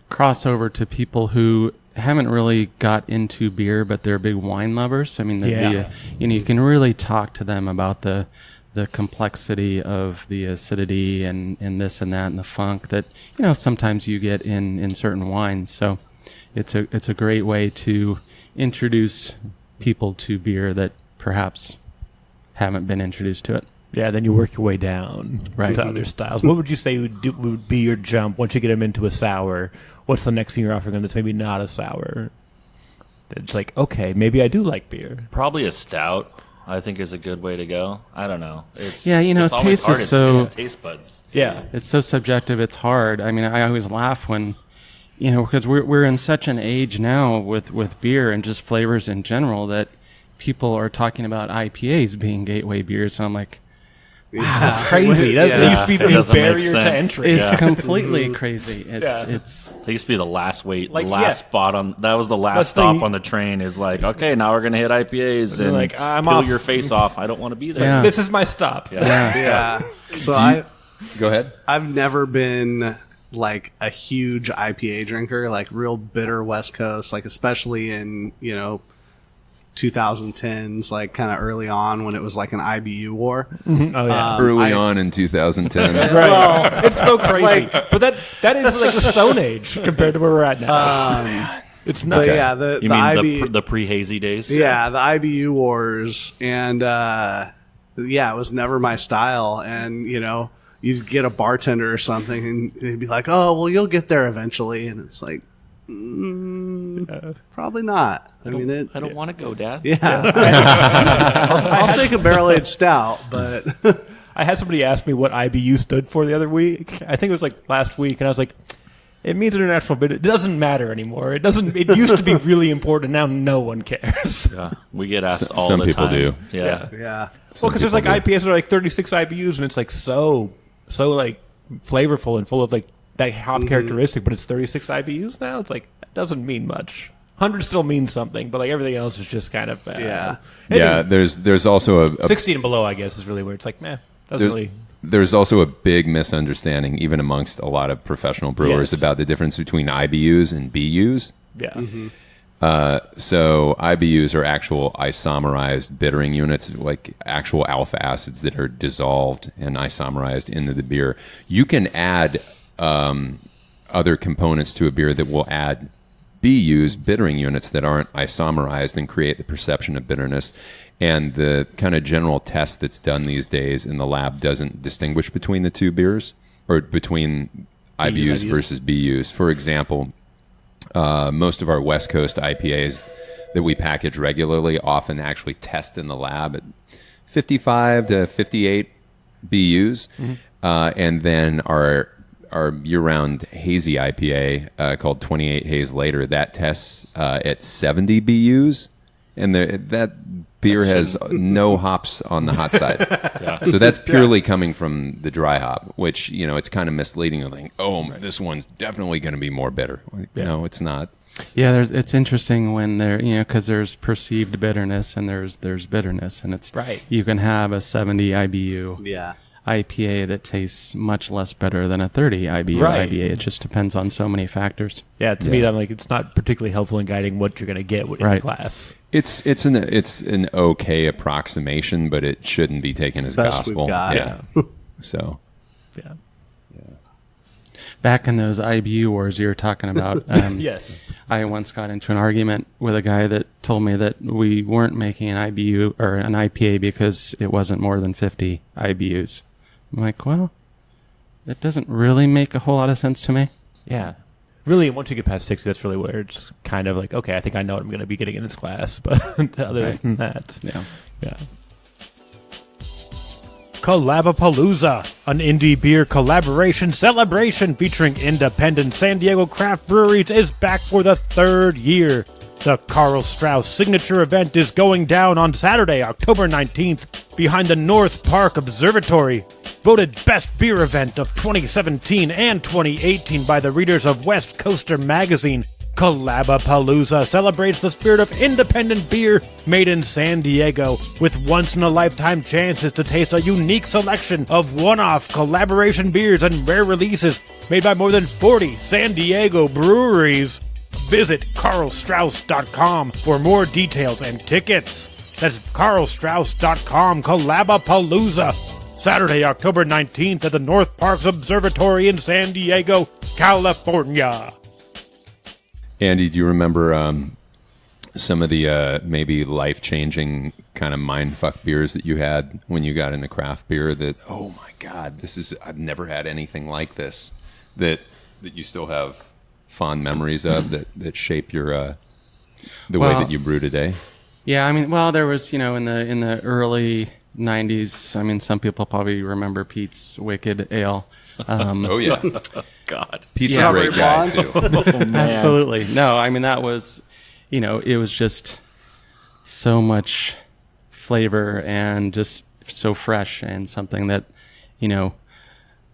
crossover to people who haven't really got into beer, but they're big wine lovers. I mean, you can really talk to them about the complexity of the acidity and this and that and the funk that sometimes you get in certain wines. So it's a great way to introduce people to beer that perhaps haven't been introduced to it. Yeah, then you work your way down Right. to other styles. What would you say would be your jump once you get them into a sour? What's the next thing you're offering them that's maybe not a sour? It's like, okay, maybe I do like beer. Probably a stout, I think, is a good way to go. I don't know. It's taste always hard. is so- It's taste buds. Yeah. It's so subjective. It's hard. I mean, I always laugh when, because we're in such an age now with beer and just flavors in general that people are talking about IPAs being gateway beers. And I'm like, That's crazy. That used to be It the doesn't make barrier to sense. entry. it's completely crazy. Yeah. It's They used to be the last Like, spot on. That was the last That's the stop thing- on the train. Is like, okay, now we're gonna hit IPAs They're and like, I'm peel off. your face off. I don't want to be there. Yeah. This is my stop. Yeah. So Go ahead. I've never been like a huge IPA drinker, like real bitter West Coast, like especially in 2010s, like kind of early on when it was like an IBU war. Oh, yeah. Early on in 2010. Right. Well, It's so crazy. But that is like the Stone Age compared to where we're at now. It's but nuts. yeah, the You mean IBU, the pre-hazy days? yeah, the IBU wars, and it was never my style. And you'd get a bartender or something, and they'd be like, "Oh, well, you'll get there eventually," and it's like, probably not. I don't want to go, Dad. Yeah. I'll take a barrel aged stout, but I had somebody ask me what IBU stood for the other week. I think it was like last week, and I was like, it means international, but it doesn't matter anymore. It used to be really important, and now no one cares. Yeah, we get asked all Some the people time. do. Yeah. yeah. Well, because there's like IPAs that are like 36 IBUs, and it's like so like flavorful and full of like that hop characteristic, but it's 36 IBUs now. It's like that doesn't mean much. 100 still means something, but like everything else is just kind of Yeah. Yeah, there's also a 16 and below, I guess, is really where it's like, doesn't really. there's also a big misunderstanding, even amongst a lot of professional brewers, Yes. about the difference between IBUs and BUs. Yeah. So IBUs are actual isomerized bittering units, like actual alpha acids that are dissolved and isomerized into the beer. You can add other components to a beer that will add BUs, bittering units, that aren't isomerized and create the perception of bitterness. And the kind of general test that's done these days in the lab doesn't distinguish between the two beers, or between IBUs versus BUs. For example, most of our West Coast IPAs that we package regularly often actually test in the lab at 55 to 58 BUs. And then our year-round hazy IPA called 28 Haze Later, that tests at 70 BUs. And that beer has no hops on the hot side. So that's purely coming from the dry hop, which, it's kind of misleading to think, this one's definitely going to be more bitter. No, it's not. Yeah, it's interesting when because there's perceived bitterness and there's bitterness, and it's right. You can have a 70 IBU IPA that tastes much less bitter than a 30 IBU IPA. It just depends on so many factors. Yeah, to me, I'm like, it's not particularly helpful in guiding what you're going to get in the glass. It's an okay approximation, but it shouldn't be taken as gospel. Yeah. So. Yeah. Back in those IBU wars you were talking about, yes, I once got into an argument with a guy that told me that we weren't making an IBU or an IPA because it wasn't more than 50 IBUs. I'm like, well, that doesn't really make a whole lot of sense to me. Yeah. Really, once you get past 60, that's really where it's kind of like, okay, I think I know what I'm going to be getting in this class, but other than that. Yeah. Collabapalooza, an indie beer collaboration celebration featuring independent San Diego craft breweries, is back for the third year. The Karl Strauss signature event is going down on Saturday, October 19th, behind the North Park Observatory. Voted Best Beer Event of 2017 and 2018 by the readers of West Coaster magazine, Collabapalooza celebrates the spirit of independent beer made in San Diego, with once-in-a-lifetime chances to taste a unique selection of one-off collaboration beers and rare releases made by more than 40 San Diego breweries. Visit karlstrauss.com for more details and tickets. That's karlstrauss.com. Collabapalooza, Saturday, October 19th at the North Parks Observatory in San Diego, California. Andy, do you remember some of the maybe life-changing kind of mindfuck beers that you had when you got into craft beer that, oh my God, I've never had anything like this, that you still have fond memories of that shape your the way that you brew today? Yeah, I mean, there was, in the early 90s, I mean, some people probably remember Pete's Wicked Ale. Oh, yeah. God. Pete's a great guy, too. Absolutely. No, I mean, that was, it was just so much flavor and just so fresh and something that,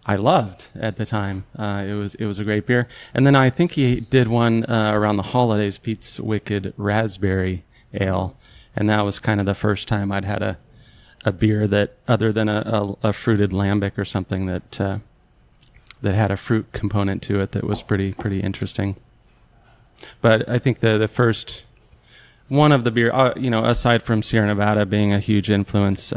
I loved at the time. It was a great beer. And then I think he did one around the holidays, Pete's Wicked Raspberry Ale. And that was kind of the first time I'd had a beer that, other than a fruited lambic or something that had a fruit component to it that was pretty interesting. But I think the first one of the beer, aside from Sierra Nevada being a huge influence,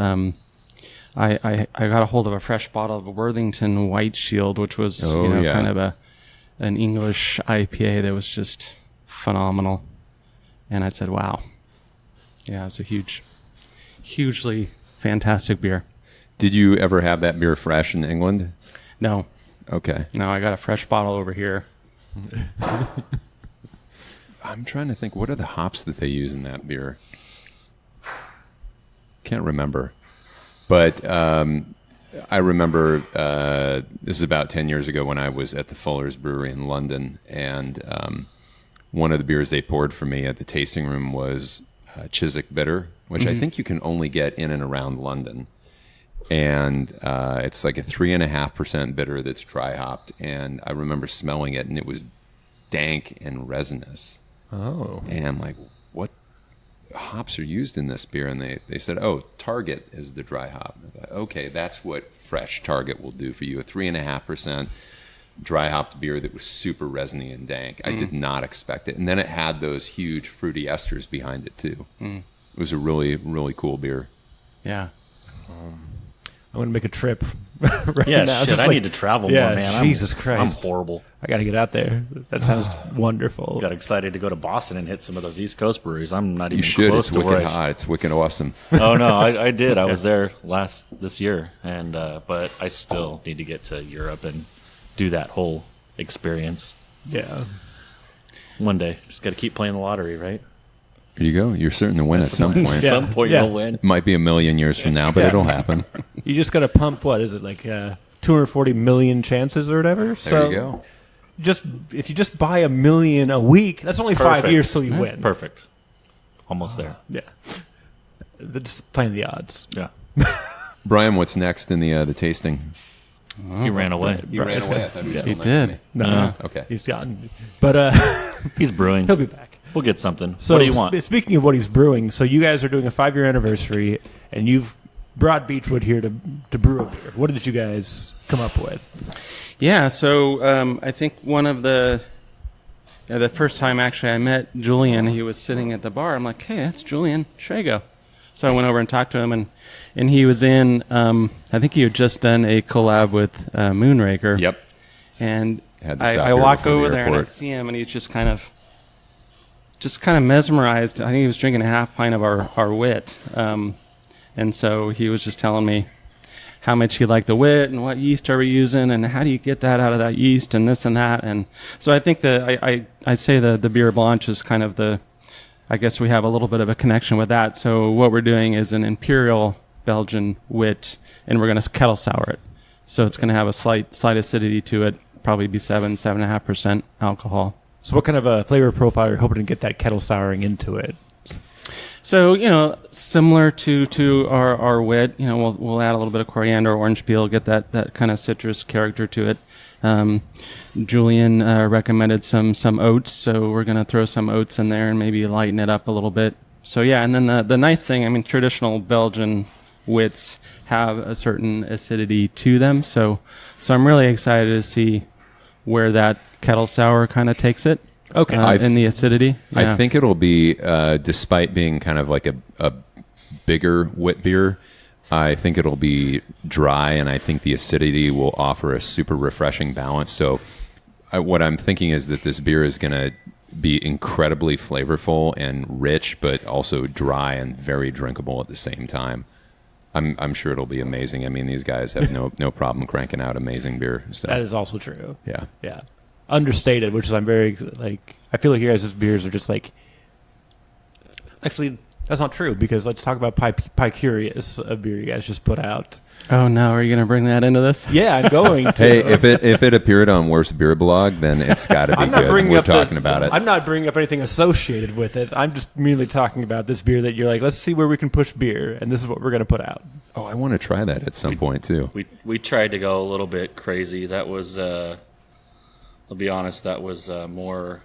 I got a hold of a fresh bottle of Worthington White Shield, which was kind of an English IPA that was just phenomenal. And I said, wow. Yeah, it was a hugely fantastic beer. Did you ever have that beer fresh in England? No. Okay. No, I got a fresh bottle over here. I'm trying to think, what are the hops that they use in that beer? Can't remember. But I remember this is about 10 years ago when I was at the Fuller's Brewery in London, and one of the beers they poured for me at the tasting room was Chiswick Bitter, which I think you can only get in and around London. And it's like a 3.5% bitter that's dry hopped. And I remember smelling it, and it was dank and resinous. Oh. And I'm like, what hops are used in this beer? And they said, Target is the dry hop. I thought, okay, that's what fresh Target will do for you. A 3.5% dry hopped beer that was super resiny and dank. I did not expect it. And then it had those huge fruity esters behind it too. It was a really, really cool beer. Yeah. I'm going to make a trip right Yeah, now. shit, I need to travel more, man. Jesus Christ. I'm horrible. I got to get out there. That sounds wonderful. Got excited to go to Boston and hit some of those East Coast breweries. I'm not You even should. close It's to where wicked hot. It's wicked awesome. Oh, no, I did. I was there this year, and but I still need to get to Europe and do that whole experience. Yeah. One day, just got to keep playing the lottery, right? There you go. You're certain to win at some point. At some point, Yeah. you'll win. It might be a million years from now, but Yeah. it'll happen. You just got to pump, what is it, like 240 million chances or whatever? There So you go. if you just buy 1 million a week, that's only 5 Perfect. years till you win. Perfect. Almost there. Yeah. They're just playing the odds. Yeah. Brian, what's next in the tasting? He ran away. You ran away. I thought he was He still next to did. me. No, Okay. he's gone. But He's brewing. he'll be back. We'll get something. So what do you want? Speaking of what he's brewing, so you guys are doing a 5-year anniversary, and you've brought Beachwood here to brew a beer. What did you guys come up with? Yeah, so I think one of the first time actually I met Julian, he was sitting at the bar. I'm like, hey, that's Julian Shrago. So I went over and talked to him, and he was in, I think he had just done a collab with Moonraker. Yep. And Had to stop I here walk before the over there and I airport. see him, and he's just kind of mesmerized. I think he was drinking a half pint of our wit. And so he was just telling me how much he liked the wit and what yeast are we using and how do you get that out of that yeast and this and that. And so I think I say the beer blanche is kind of I guess we have a little bit of a connection with that. So what we're doing is an imperial Belgian wit, and we're going to kettle sour it. So it's going to have a slight acidity to it, probably be 7.5% alcohol. So what kind of a flavor profile are you hoping to get that kettle souring into it? So, similar to our wit, we'll add a little bit of coriander, orange peel, get that kind of citrus character to it. Julian recommended some oats, so we're going to throw some oats in there and maybe lighten it up a little bit. So, yeah, and then the nice thing, traditional Belgian wits have a certain acidity to them. So I'm really excited to see where that kettle sour kind of takes it. Okay. In the acidity. Yeah. I think it'll be, despite being kind of like a bigger wit beer, I think it'll be dry, and I think the acidity will offer a super refreshing balance. So what I'm thinking is that this beer is going to be incredibly flavorful and rich, but also dry and very drinkable at the same time. I'm sure it'll be amazing. I mean, these guys have no problem cranking out amazing beer. So. That is also true. Yeah. Yeah. Understated, which is I'm very, I feel like you guys' beers are just actually, that's not true, because let's talk about Pie Curious, a beer you guys just put out. Oh, no. Are you going to bring that into this? Yeah, I'm going to. Hey, if it appeared on Worst Beer Blog, then it's got to be good. We're talking about it. I'm not bringing up anything associated with it. I'm just merely talking about this beer that you're like, let's see where we can push beer, and this is what we're going to put out. Oh, I want to try that at some point, too. We tried to go a little bit crazy. That was, I'll be honest, that was more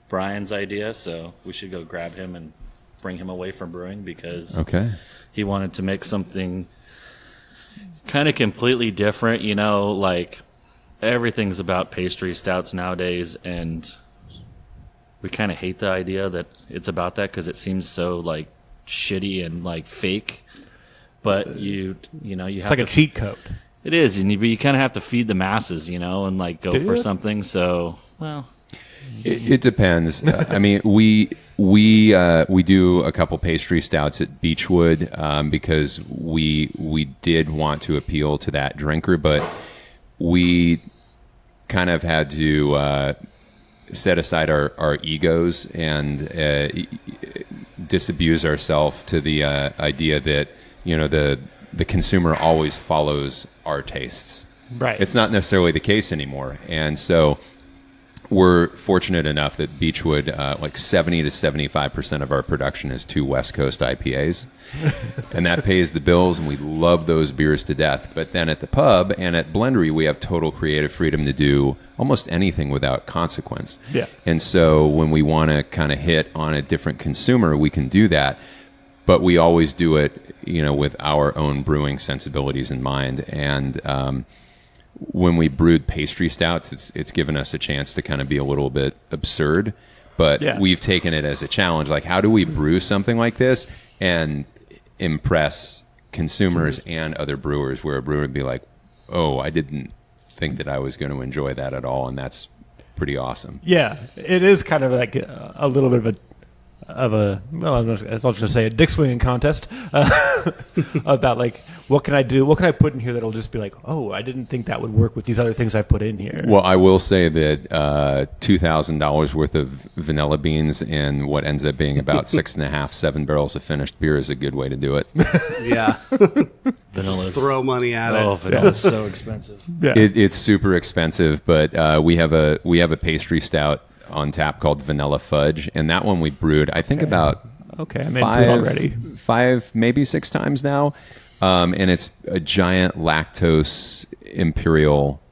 Brian's idea, so we should go grab him and bring him away from brewing, because he wanted to make something kind of completely different. Everything's about pastry stouts nowadays, and we kind of hate the idea that it's about that, because it seems so shitty and fake. But you have It's like a cheat code. It is, and you kind of have to feed the masses, and go for something. So, well, it depends. I mean, we do a couple pastry stouts at Beachwood because we did want to appeal to that drinker, but we kind of had to set aside our egos and disabuse ourselves to the idea that the consumer always follows our tastes. Right. It's not necessarily the case anymore. And so we're fortunate enough that Beachwood, 70 to 75% of our production is 2 West Coast IPAs. And that pays the bills, and we love those beers to death. But then at the pub and at Blendery, we have total creative freedom to do almost anything without consequence. Yeah. And so when we want to kind of hit on a different consumer, we can do that. But we always do it, with our own brewing sensibilities in mind. And when we brewed pastry stouts, it's given us a chance to kind of be a little bit absurd. But we've taken it as a challenge. How do we brew something like this and impress consumers and other brewers, where a brewer would be like, oh, I didn't think that I was going to enjoy that at all, and that's pretty awesome. Yeah, it is kind of like a little bit of I was just going to say a dick swinging contest about like what can I do? What can I put in here that'll just be like, oh, I didn't think that would work with these other things I put in here. Well, I will say that $2,000 worth of vanilla beans and what ends up being about 7 barrels of finished beer is a good way to do it. Yeah. Vanilla's, Throw money at it. Vanilla's so expensive. Yeah. It's super expensive, but we have a pastry stout on tap called Vanilla Fudge, and that one we brewed, I think about I'm into it already. 5, maybe 6 times now, and it's a giant lactose imperial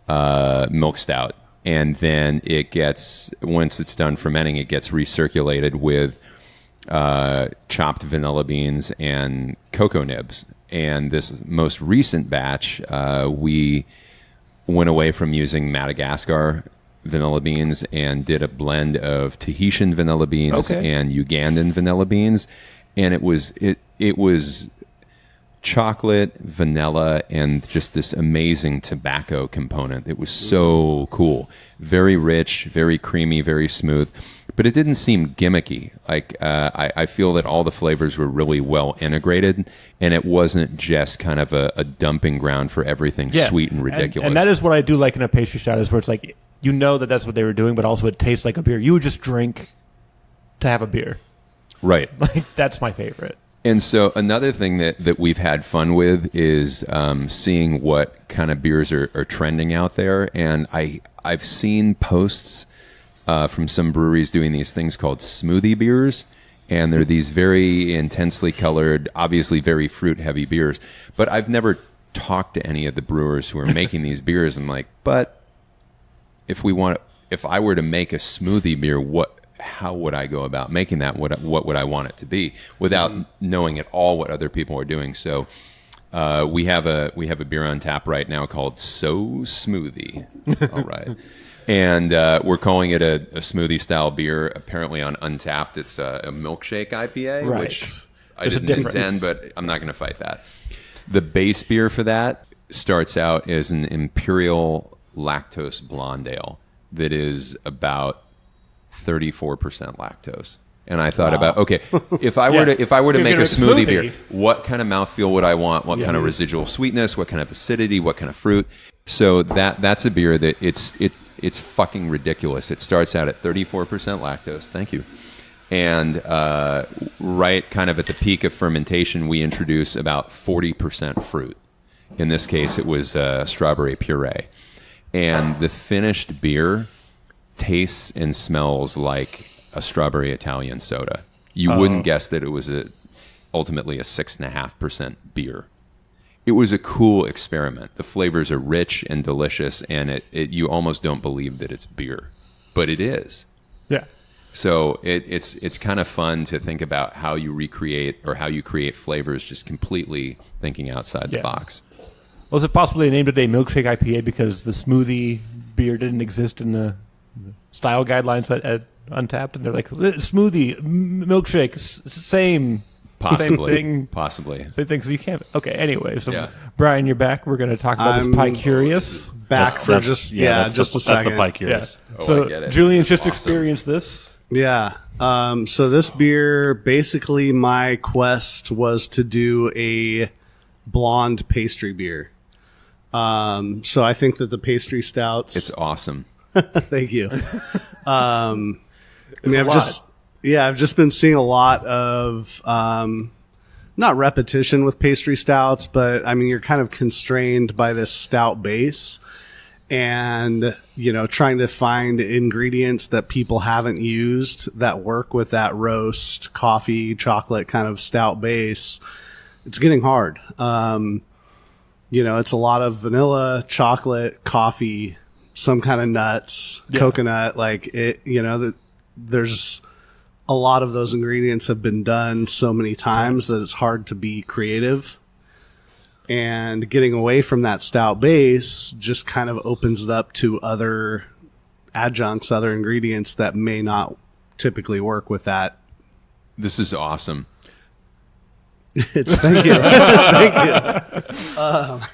milk stout, and then it gets, once it's done fermenting, it gets recirculated with chopped vanilla beans and cocoa nibs. And this most recent batch, we went away from using Madagascar vanilla beans and did a blend of Tahitian vanilla beans and Ugandan vanilla beans, and it was chocolate, vanilla, and just this amazing tobacco component. It was so cool, very rich, very creamy, very smooth, but it didn't seem gimmicky. Like I feel that all the flavors were really well integrated, and it wasn't just kind of a dumping ground for everything sweet and ridiculous. And that is what I do like in a pastry stout, is where it's like, you know that's what they were doing, but also it tastes like a beer you would just drink to have a beer. Right. Like, that's my favorite. And so another thing that we've had fun with is seeing what kind of beers are trending out there. And I've seen posts from some breweries doing these things called smoothie beers. And they're these very intensely colored, obviously very fruit-heavy beers. But I've never talked to any of the brewers who are making these beers. I'm like, but if I were to make a smoothie beer, how would I go about making that? What would I want it to be without knowing at all what other people are doing? So we have a beer on tap right now called So Smoothie. All right. And we're calling it a smoothie style beer. Apparently on Untapped, it's a milkshake IPA, Right. which I There's a didn't difference. intend, but I'm not going to fight that. The base beer for that starts out as an imperial lactose blonde ale that is about 34% lactose. And I thought about, okay, if I were to make a smoothie beer, what kind of mouthfeel would I want? What kind of residual sweetness? What kind of acidity? What kind of fruit? So that's a beer that it's fucking ridiculous. It starts out at 34% lactose. Thank you. And right kind of at the peak of fermentation, we introduce about 40% fruit. In this case, it was strawberry puree. And the finished beer tastes and smells like a strawberry Italian soda. You wouldn't guess that it was ultimately a 6.5% beer. It was a cool experiment. The flavors are rich and delicious, and you almost don't believe that it's beer, but it is. Yeah. So it's kind of fun to think about how you recreate or how you create flavors just completely thinking outside the box. Was it possibly named today Milkshake IPA because the smoothie beer didn't exist in the style guidelines at Untapped, and they're like, smoothie, milkshake, same. Possibly. Same thing. Possibly. Same thing, because you can't. Okay, anyway. So, Yeah. Brian, you're back. We're going to talk about this Pie Curious. Back for just a second. That's the Pie Curious. Oh, So, I get it. Julian's This is just awesome. experienced this. Yeah. So this beer, basically my quest was to do a blonde pastry beer. So I think that the pastry stouts... It's awesome. Thank you. I mean, I've just been seeing a lot of, not repetition with pastry stouts, but I mean, you're kind of constrained by this stout base and, trying to find ingredients that people haven't used that work with that roast, coffee, chocolate kind of stout base. It's getting hard. It's a lot of vanilla, chocolate, coffee, some kind of nuts, coconut, there's a lot of those ingredients have been done so many times that it's hard to be creative. And getting away from that stout base just kind of opens it up to other adjuncts, other ingredients that may not typically work with that. This is awesome. Thank you. Thank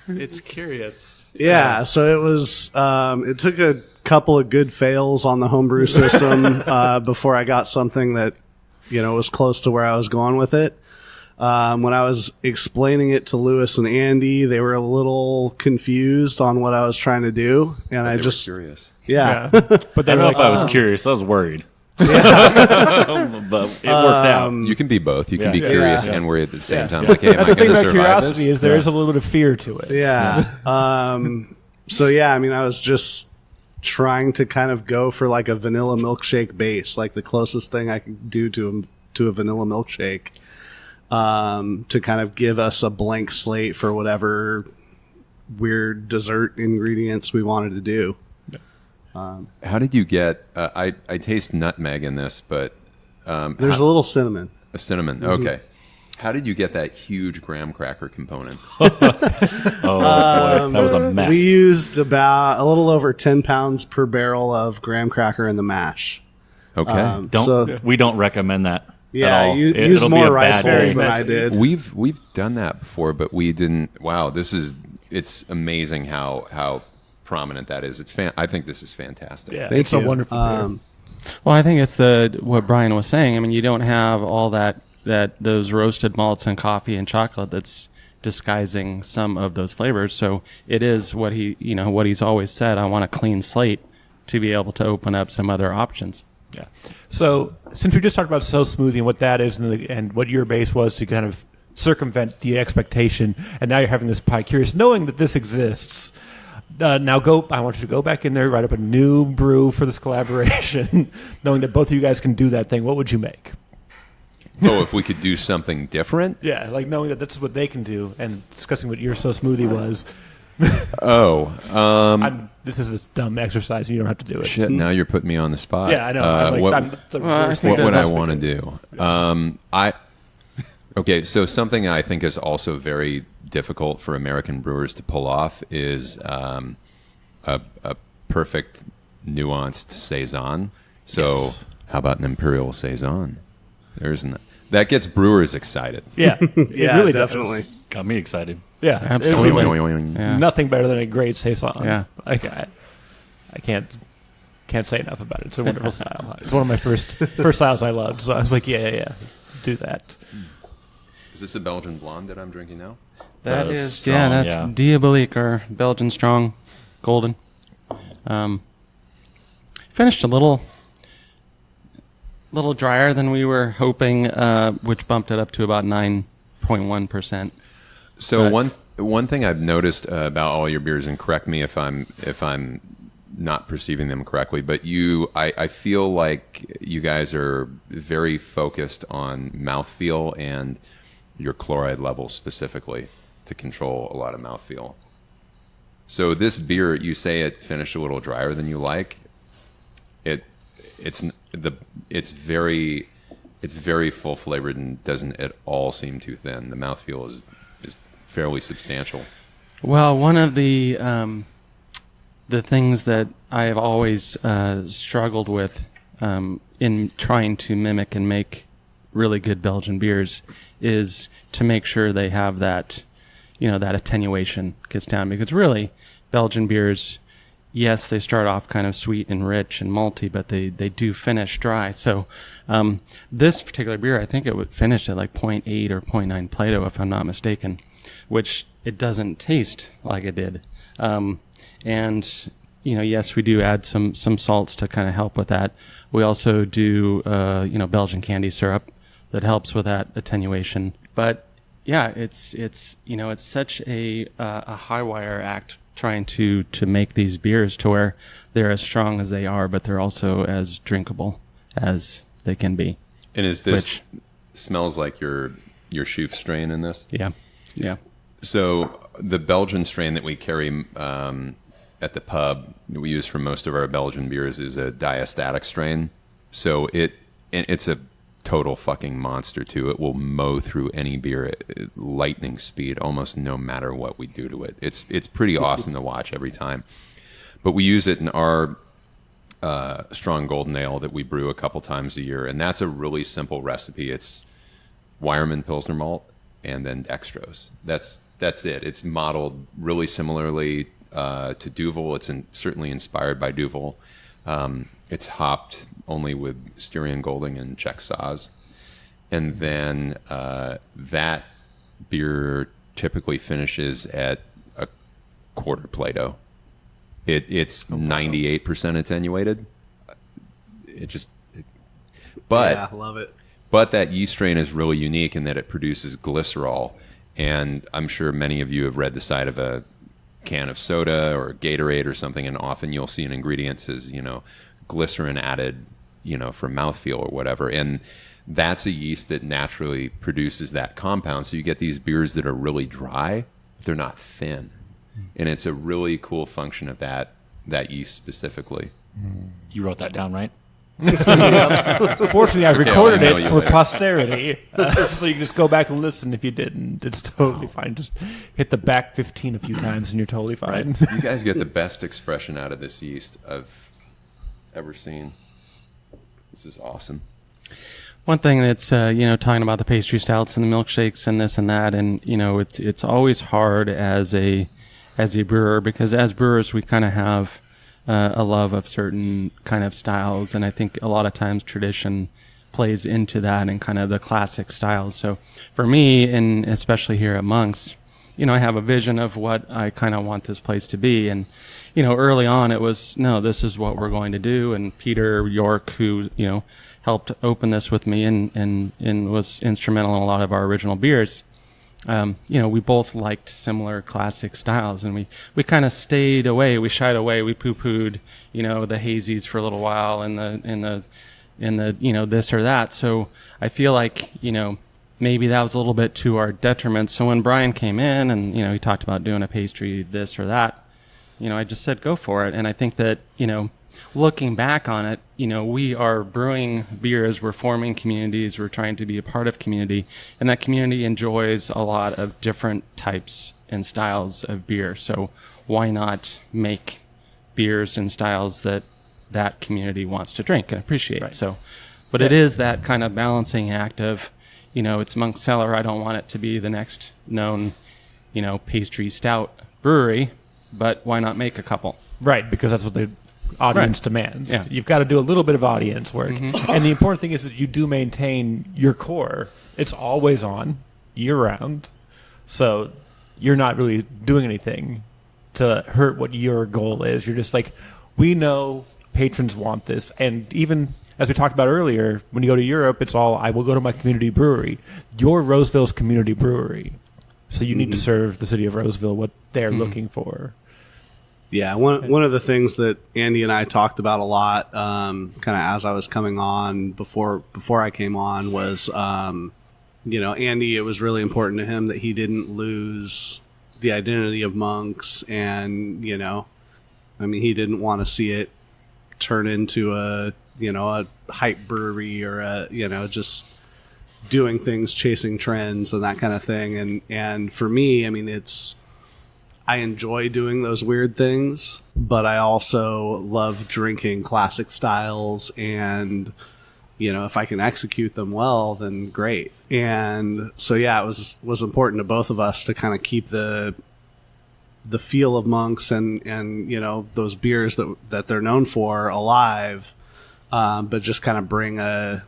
you. It's curious. Yeah, so it was. It took a couple of good fails on the homebrew system before I got something that was close to where I was going with it. When I was explaining it to Lewis and Andy, they were a little confused on what I was trying to do, and I just curious. yeah. But I they don't were know like, if I was curious. I was worried. But it worked out. You can be both. You can be Yeah. curious Yeah. and worried at the same Yeah. time. Like, hey, am That's I the thing going to about survive curiosity this? is there is a little bit of fear to it. Yeah. So yeah, I mean, I was just trying to kind of go for like a vanilla milkshake base, like the closest thing I could do to a vanilla milkshake, to kind of give us a blank slate for whatever weird dessert ingredients we wanted to do. How did you get? I taste nutmeg in this, but There's a little cinnamon. a cinnamon. Okay. How did you get that huge graham cracker component? Oh boy, that was a mess. We used about a little over 10 pounds per barrel of graham cracker in the mash. Okay. We don't recommend that. Yeah, at all. you It'll used be more a rice bad balls day. than I did. We've done that before, but we didn't. Wow, it's amazing how prominent that is. I think this is fantastic. Yeah, Thank it's a you. wonderful beer. Well, I think it's what Bryan was saying. I mean, you don't have all those roasted malts and coffee and chocolate that's disguising some of those flavors. So it is what he's always said. I want a clean slate to be able to open up some other options. Yeah. So since we just talked about So Smoothie and what that is and what your base was to kind of circumvent the expectation, and now you're having this pie curious, knowing that this exists. I want you to go back in there, write up a new brew for this collaboration, knowing that both of you guys can do that thing. What would you make? Oh, if we could do something different? Yeah, like knowing that that's what they can do and discussing what your So Smoothie was. This is a dumb exercise, and you don't have to do it. Shit, now you're putting me on the spot. Yeah, I know. What would I want to do? Okay, so something I think is also very difficult for American brewers to pull off is a perfect nuanced saison. So Yes. how about an imperial saison? That gets brewers excited. Yeah, Yeah, it really definitely. does. Got me excited. Yeah, Absolutely. Yeah. Nothing better than a great saison. Yeah. Like, I can't say enough about it. It's a wonderful style. It's one of my first styles I loved. So I was like, yeah, do that. Is this a Belgian blonde that I'm drinking now? That That's is, strong, that's yeah. Diabolique, or Belgian Strong Golden. Finished a little drier than we were hoping, which bumped it up to about 9.1%. So But- one thing I've noticed about all your beers, and correct me if I'm not perceiving them correctly, but I feel like you guys are very focused on mouthfeel and your chloride levels specifically to control a lot of mouthfeel. So this beer, you say it finished a little drier than you like. It's very full flavored and doesn't at all seem too thin. The mouthfeel is fairly substantial. Well, one of the things that I have always struggled with in trying to mimic and make really good Belgian beers is to make sure they have that, that attenuation gets down. Because really, Belgian beers, yes, they start off kind of sweet and rich and malty, but they do finish dry. So this particular beer, I think it would finish at like 0.8 or 0.9 Plato, if I'm not mistaken, which it doesn't taste like it did. And yes, we do add some salts to kind of help with that. We also do Belgian candy syrup that helps with that attenuation. But yeah, it's such a high wire act trying to make these beers to where they're as strong as they are, but they're also as drinkable as they can be. And is this smells like your Schoof strain in this? Yeah. So the Belgian strain that we carry at the pub that we use for most of our Belgian beers is a diastatic strain. So it's a total fucking monster too. It will mow through any beer at lightning speed, almost no matter what we do to it. It's pretty awesome to watch every time. But we use it in our strong golden ale that we brew a couple times a year, and that's a really simple recipe. It's Weyermann Pilsner malt and then dextrose. That's it. It's modeled really similarly to Duvel. It's certainly inspired by Duvel. It's hopped only with Styrian Golding and Czech Saaz. and then that beer typically finishes at a quarter Plato. It's 98% attenuated. But yeah, love it. But that yeast strain is really unique in that it produces glycerol, and I'm sure many of you have read the side of a can of soda or Gatorade or something, and often you'll see an ingredient says, glycerin added, for mouthfeel or whatever, and that's a yeast that naturally produces that compound. So you get these beers that are really dry, they're not thin, and it's a really cool function of that yeast specifically. You wrote that down, right? Fortunately, I recorded I'll email it you for later. posterity, so you can just go back and listen if you didn't. It's totally fine. Just hit the back 15 a few times, and you're totally fine. You guys get the best expression out of this yeast I've ever seen. This is awesome. One thing that's talking about the pastry stouts and the milkshakes and this and that, and it's always hard as a brewer, because as brewers we kind of have a love of certain kind of styles, and I think a lot of times tradition plays into that and kind of the classic styles. So for me, and especially here at Monk's, I have a vision of what I kind of want this place to be, and early on it was, no, this is what we're going to do. And Peter York, who helped open this with me and was instrumental in a lot of our original beers, we both liked similar classic styles, and we kind of stayed away. We shied away. We poo-pooed, the hazies for a little while, and the this or that. So I feel like maybe that was a little bit to our detriment. So when Bryan came in and he talked about doing a pastry this or that, I just said go for it. And I think that looking back on it, we are brewing beers, we're forming communities, we're trying to be a part of community, and that community enjoys a lot of different types and styles of beer. So why not make beers and styles that community wants to drink and appreciate? Right. So, but it is that kind of balancing act of, it's Monk's Cellar. I don't want it to be the next known, pastry stout brewery, but why not make a couple? Right, because that's what the audience demands. Yeah. You've got to do a little bit of audience work. And the important thing is that you do maintain your core. It's always on, year-round. So you're not really doing anything to hurt what your goal is. You're just like, we know patrons want this. And even, as we talked about earlier, when you go to Europe, it's all, I will go to my community brewery. Your Roseville's community brewery. So you need to serve the city of Roseville what they're looking for. Yeah, one of the things that Andy and I talked about a lot, kind of as I was coming on before I came on, was, Andy, it was really important to him that he didn't lose the identity of Monk's, and he didn't want to see it turn into a hype brewery or just doing things, chasing trends and that kind of thing. And for me, I enjoy doing those weird things, but I also love drinking classic styles, and if I can execute them well, then great. And so it was important to both of us to kind of keep the feel of Monk's and those beers that they're known for alive, but just kind of bring a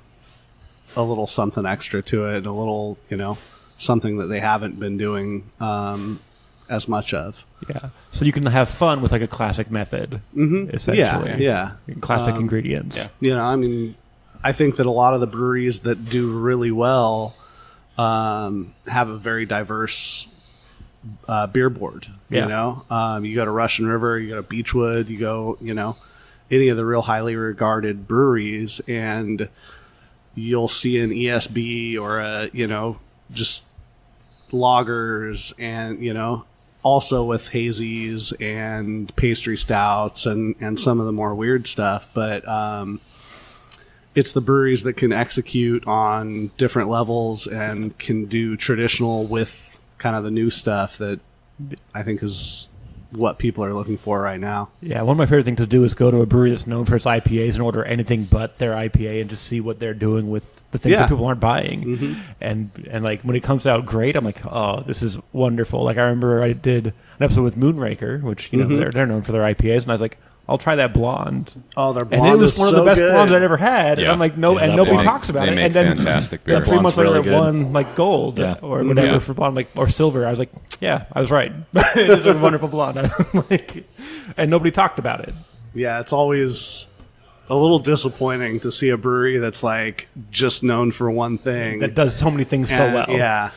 little something extra to it, and a little something that they haven't been doing as much of. Yeah. So you can have fun with like a classic method, essentially. Yeah. Classic ingredients. Yeah. I think that a lot of the breweries that do really well have a very diverse beer board. Yeah. You go to Russian River, you go to Beachwood, you go, any of the real highly regarded breweries, and you'll see an ESB or a, just lagers, and also with hazies and pastry stouts and some of the more weird stuff. But it's the breweries that can execute on different levels and can do traditional with kind of the new stuff that I think is what people are looking for right now. Yeah, one of my favorite things to do is go to a brewery that's known for its IPAs and order anything but their IPA and just see what they're doing with the things that people aren't buying. And like when it comes out great, I'm like, oh, this is wonderful. Like I remember I did an episode with Moonraker, which they're known for their IPAs, and I was like, I'll try that blonde. Oh, their blonde And it was is one of so the best good. blondes I'd ever had. Yeah. And I'm like, no, Yeah, and that nobody blonde- talks about they it. make And then fantastic beer. 3 months Blonde's later, really it good. won like gold Yeah. or whatever Yeah. for blonde, like or silver. I was like, yeah, I was right. It is a wonderful blonde. I'm like, and nobody talked about it. Yeah, it's always a little disappointing to see a brewery that's like just known for one thing. That does so many things so And, well. Yeah.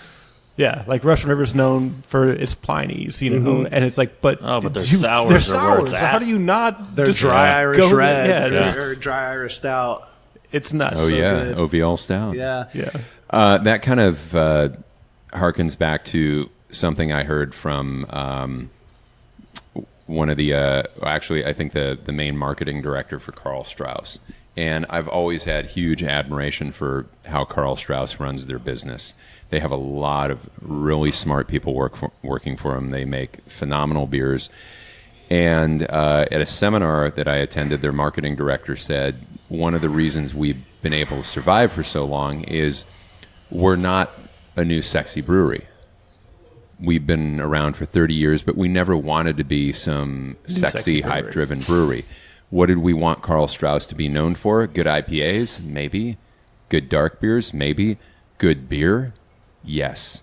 Yeah, like Russian River's known for its Pliny's, you know, and it's like, but but their you- sours they're are sours. where it's So at. how do you not? Their just dry go Irish with it? red Yeah, or dry Irish stout. it's nuts. Oh yeah, good. OVL stout. Yeah. yeah. That kind of harkens back to something I heard from one of the actually I think the main marketing director for Karl Strauss. And I've always had huge admiration for how Karl Strauss runs their business. They have a lot of really smart people working for them. They make phenomenal beers. And at a seminar that I attended, their marketing director said, one of the reasons we've been able to survive for so long is we're not a new sexy brewery. We've been around for 30 years, but we never wanted to be some sexy brewery. hype-driven brewery. What did we want Karl Strauss to be known for? Good IPAs? Maybe. Good dark beers? Maybe. Good beer? Yes.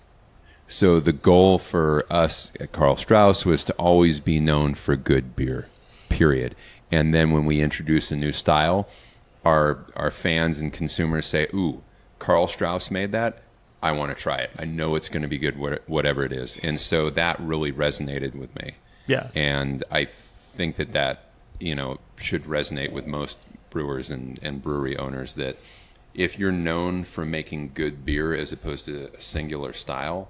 So the goal for us at Karl Strauss was to always be known for good beer, period. And then when we introduce a new style, our fans and consumers say, ooh, Karl Strauss made that? I want to try it. I know it's going to be good, whatever it is. And so that really resonated with me. Yeah. And I think that should resonate with most brewers and brewery owners, that if you're known for making good beer as opposed to a singular style,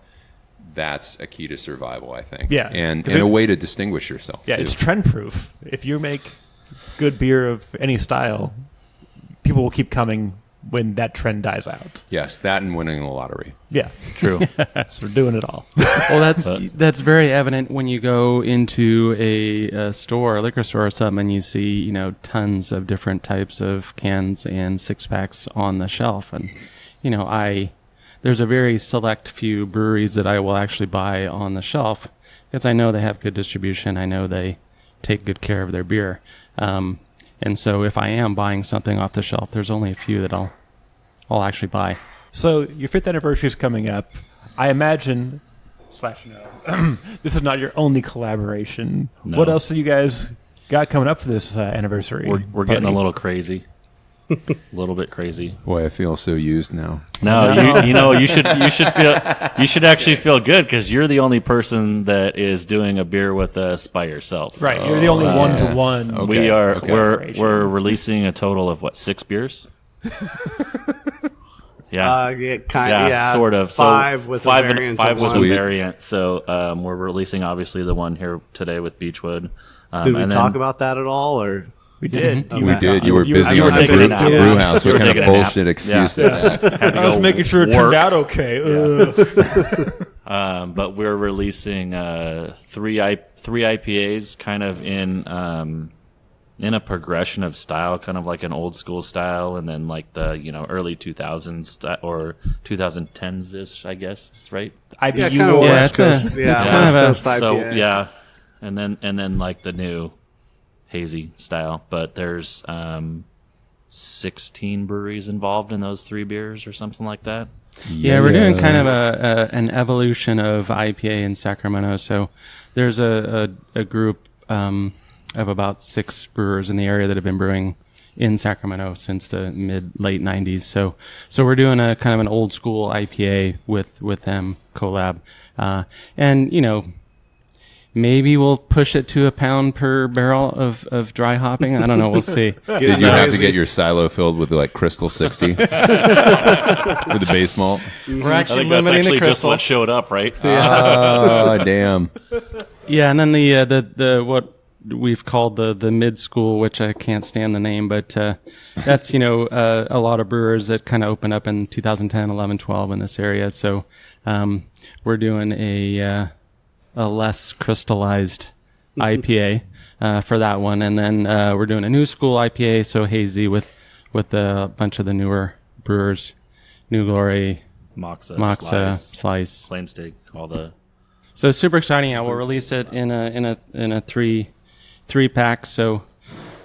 that's a key to survival, I think. Yeah. And 'Cause a way to distinguish yourself. Yeah, too. it's trend proof. If you make good beer of any style, people will keep coming when that trend dies out. Yes, that and winning the lottery. Yeah. True. So we're doing it all. Well, that's very evident when you go into a store, a liquor store or something, and you see, tons of different types of cans and 6-packs on the shelf. And, there's a very select few breweries that I will actually buy on the shelf because I know they have good distribution. I know they take good care of their beer. And so if I am buying something off the shelf, there's only a few that I'll actually buy. So your 5th anniversary is coming up. I imagine, /no, this is not your only collaboration. No. What else have you guys got coming up for this anniversary? We're getting a party? little crazy. A little bit crazy. Boy, I feel so used now. No, you should actually feel good because you're the only person that is doing a beer with us by yourself. Right, you're the only one-to-one. Okay. We are Okay. we're releasing a total of 6 beers. Yeah. Yeah, sort of. Five so with five a variant. five of with one. a Sweet. variant. So we're releasing obviously the one here today with Beachwood. Did we and talk then- about that at all, or We did. Mhm. We did. You were busy you were on the taking a nap. brew house. You What were kind of taking a nap. bullshit excuse Yeah. is that? had to I was go making sure it work. turned out okay. Ugh. But we're releasing three IPAs, kind of in a progression of style, kind of like an old school style, and then like the early 2000s or 2010s ish, I guess, right? yeah, IBU kind of Wars. West it's a- Coast, it's kind West of a- Coast IPA. So yeah, and then like the new hazy style, but there's 16 breweries involved in those 3 beers or something like that. Yeah, we're doing kind of an evolution of IPA in Sacramento. So there's a group of about 6 brewers in the area that have been brewing in Sacramento since the late 90s. So we're doing a kind of an old school IPA with them collab, and maybe we'll push it to £1 per barrel of dry hopping. I don't know. We'll see. Did you have to get your silo filled with like Crystal 60 for the base malt? We're I actually think that's limiting actually the just crystal. what showed up, right? Oh, damn. Yeah, and then the what we've called the mid school, which I can't stand the name, but that's a lot of brewers that kind of opened up in 2010, 11, 12 in this area. So we're doing a less crystallized IPA for that one, and then we're doing a new school IPA, so hazy with a bunch of the newer brewers, New Glory, Moxa, Slice. Flame Steak, all the. So super exciting! Yeah, we'll release it in a 3-pack. So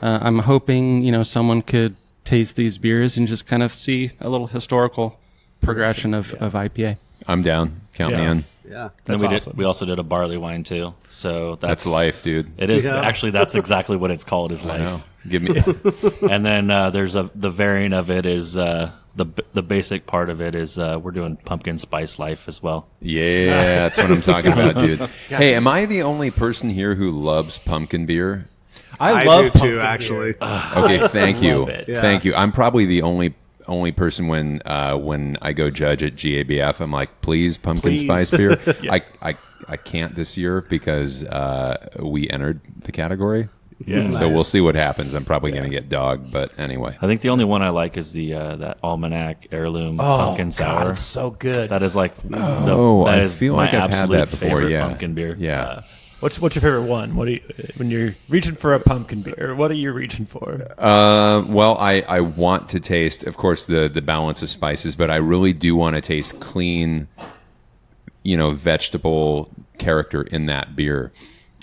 I'm hoping, someone could taste these beers and just kind of see a little historical progression of IPA. I'm down. Count me in. Yeah. And That's awesome. we also did a barley wine too. So That's life, dude. It is Yeah. actually that's exactly what it's called is I life. know. Give me. And then there's the variant of it is the basic part of it is we're doing pumpkin spice life as well. Yeah, that's what I'm talking about, dude. Hey, am I the only person here who loves pumpkin beer? I love do pumpkin too, beer. actually. Okay, thank you. love it. Yeah. Thank you. I'm probably the only person when I go judge at GABF, I'm like, please, pumpkin Please. spice beer. Yeah. I can't this year because we entered the category. Yeah. So we'll Nice. see what happens. I'm probably going to get dogged, but anyway. I think the only one I like is the that almanac heirloom pumpkin God, sour. it's so good. That is like Oh, that I is feel my like I've had absolute that before. favorite Yeah, pumpkin beer. Yeah. What's your favorite one? What do you, when you're reaching for a pumpkin beer? What are you reaching for? Well, I want to taste, of course, the balance of spices, but I really do want to taste clean, vegetable character in that beer.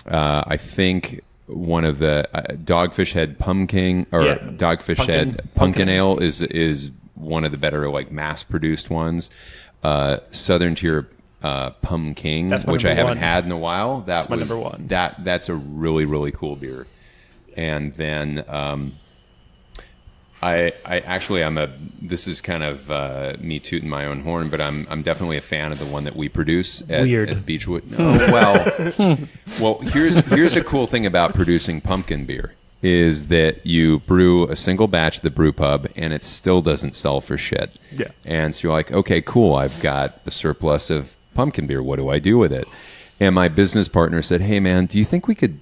I think one of the Dogfish Head Pumpkin or Yeah. Dogfish Head Pumpkin Ale is one of the better like mass produced ones. Southern Tier Pumpkin, That's my which I number haven't one. had in a while. my number one. That's a really, really cool beer. And then this is kind of me tooting my own horn, but I'm definitely a fan of the one that we produce at Beachwood. Oh, well, here's a cool thing about producing pumpkin beer is that you brew a single batch at the brew pub and it still doesn't sell for shit. Yeah. And so you're like, okay, cool. I've got the surplus of pumpkin beer. What do I do with it? And my business partner said, hey man, do you think we could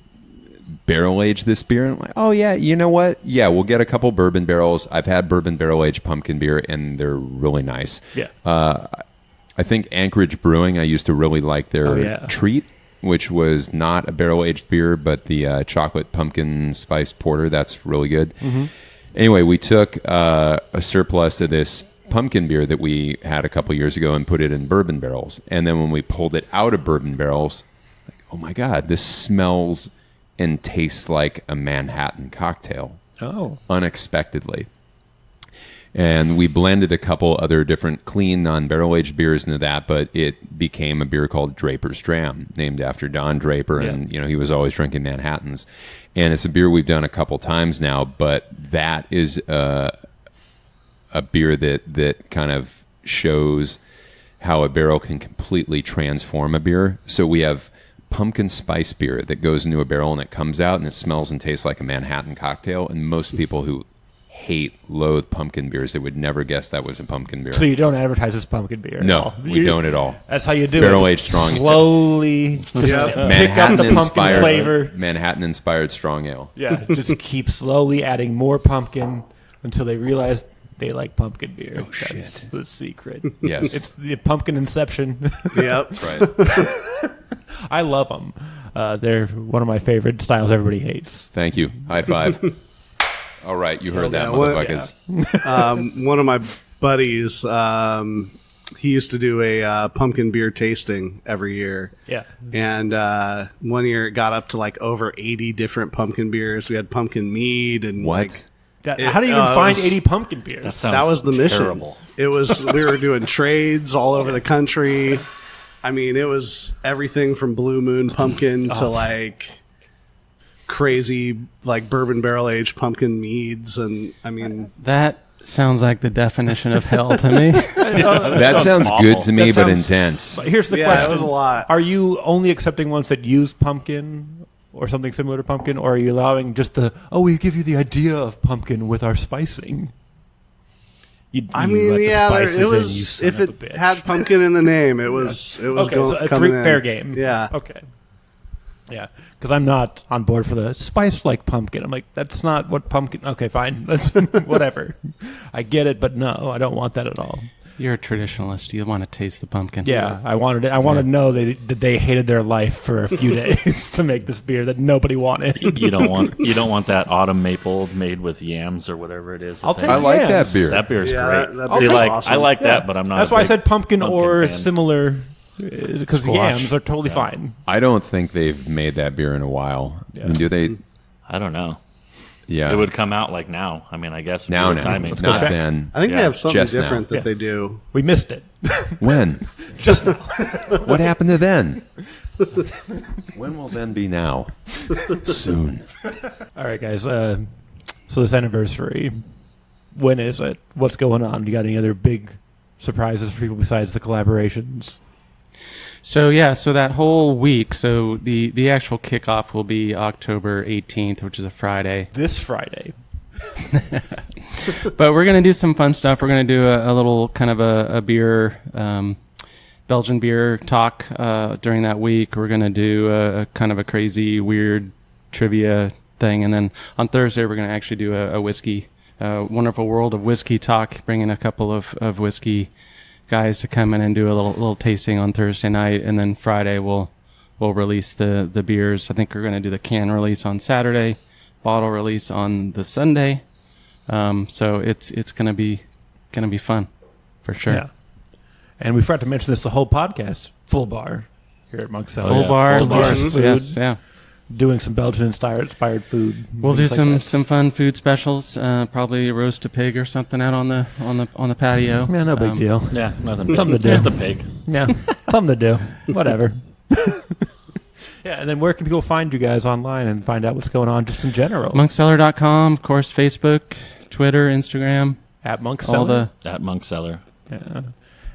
barrel age this beer? And I'm like, oh yeah, you know what? Yeah, we'll get a couple bourbon barrels. I've had bourbon barrel aged pumpkin beer and they're really nice. Yeah. I think Anchorage Brewing, I used to really like their Treat, which was not a barrel aged beer, but the chocolate pumpkin spice porter. That's really good. Mm-hmm. Anyway, we took a surplus of this pumpkin beer that we had a couple years ago and put it in bourbon barrels. And then when we pulled it out of bourbon barrels, like, oh my God, this smells and tastes like a Manhattan cocktail. Oh. Unexpectedly. And we blended a couple other different clean non-barrel aged beers into that, but it became a beer called Draper's Dram, named after Don Draper, and he was always drinking Manhattans. And it's a beer we've done a couple times now, but that is a beer that kind of shows how a barrel can completely transform a beer. So we have pumpkin spice beer that goes into a barrel and it comes out and it smells and tastes like a Manhattan cocktail. And most people who loathe pumpkin beers, they would never guess that was a pumpkin beer. So you don't advertise this pumpkin beer? No, we don't at all. That's how you do Barrel it. aged strong. Slowly just pick up Manhattan the pumpkin flavor. Manhattan inspired strong ale. Yeah, just keep slowly adding more pumpkin until they realize they like pumpkin beer. Oh, That's shit. the secret. Yes. It's the pumpkin inception. Yep. That's right. I love them. They're one of my favorite styles everybody hates. Thank you. High five. All right, you heard that, yeah. What- motherfuckers. One of my buddies, he used to do a pumpkin beer tasting every year. Yeah. And one year it got up to like over 80 different pumpkin beers. We had pumpkin mead and What? like How do you even it find was- 80 pumpkin beers? that was the mission. terrible. It was we were doing trades all over the country. I mean, it was everything from Blue Moon pumpkin to like crazy like bourbon barrel aged pumpkin meads, and I mean That sounds like the definition of hell to me. That sounds awful. good to me, That but sounds- intense. But here's the Yeah, question. it was a lot. Are you only accepting ones that use pumpkin or something similar to pumpkin, or are you allowing just we give you the idea of pumpkin with our spicing? I You mean, let the yeah, spices it in, was you son if of a it bitch. had pumpkin in the name, it was Okay, going so a coming in. fair game. Yeah. Okay. Yeah, because I'm not on board for the spice like pumpkin. I'm like, that's not what pumpkin. Okay, fine. That's whatever. I get it, but no, I don't want that at all. You're a traditionalist. You want to taste the pumpkin. Yeah, I wanted it. I wanted to know that they hated their life for a few days to make this beer that nobody wanted. You don't want that autumn maple made with yams or whatever it is. I'll take I like yams. that beer. that beer's Yeah, great. that See, beer's like awesome. I like that, but I'm not. That's a why I big said pumpkin or fan. similar, because Squash. yams are totally fine. I don't think they've made that beer in a while. I mean, do they? I don't know. Yeah. It would come out like now. I mean, I guess now, with timing. Let's go not check. then. I think they Yeah, have something just now. different that Yeah. they do. We missed it. When? Just now. What happened to then? When will then be now? Soon. All right, guys. So this anniversary, when is it? What's going on? You got any other big surprises for people besides the collaborations? So that whole week. So the actual kickoff will be October 18th, which is a Friday. This Friday. But we're gonna do some fun stuff. We're gonna do a little kind of a beer, Belgian beer talk during that week. We're gonna do a kind of a crazy, weird trivia thing, and then on Thursday we're gonna actually do a whiskey, Wonderful World of Whiskey talk, bringing a couple of whiskey guys to come in and do a little tasting on Thursday night, and then Friday we'll release the beers. I think we're gonna do the can release on Saturday, bottle release on the Sunday. So it's gonna be fun for sure. Yeah. And we forgot to mention this the whole podcast. Full bar here at Monk Cellar. Full bar, Full bar yes, food, yeah. doing some Belgian inspired food. We'll do things like some fun food specials. Probably roast a pig or something out on the patio. that. Yeah, no big deal. Yeah, nothing. Something to do. Just a pig. Yeah, something to do. Whatever. Yeah, and then where can people find you guys online and find out what's going on just in general? Monkcellar.com, of course, Facebook, Twitter, Instagram, At Monk all Cellar. At Monk Cellar. Yeah.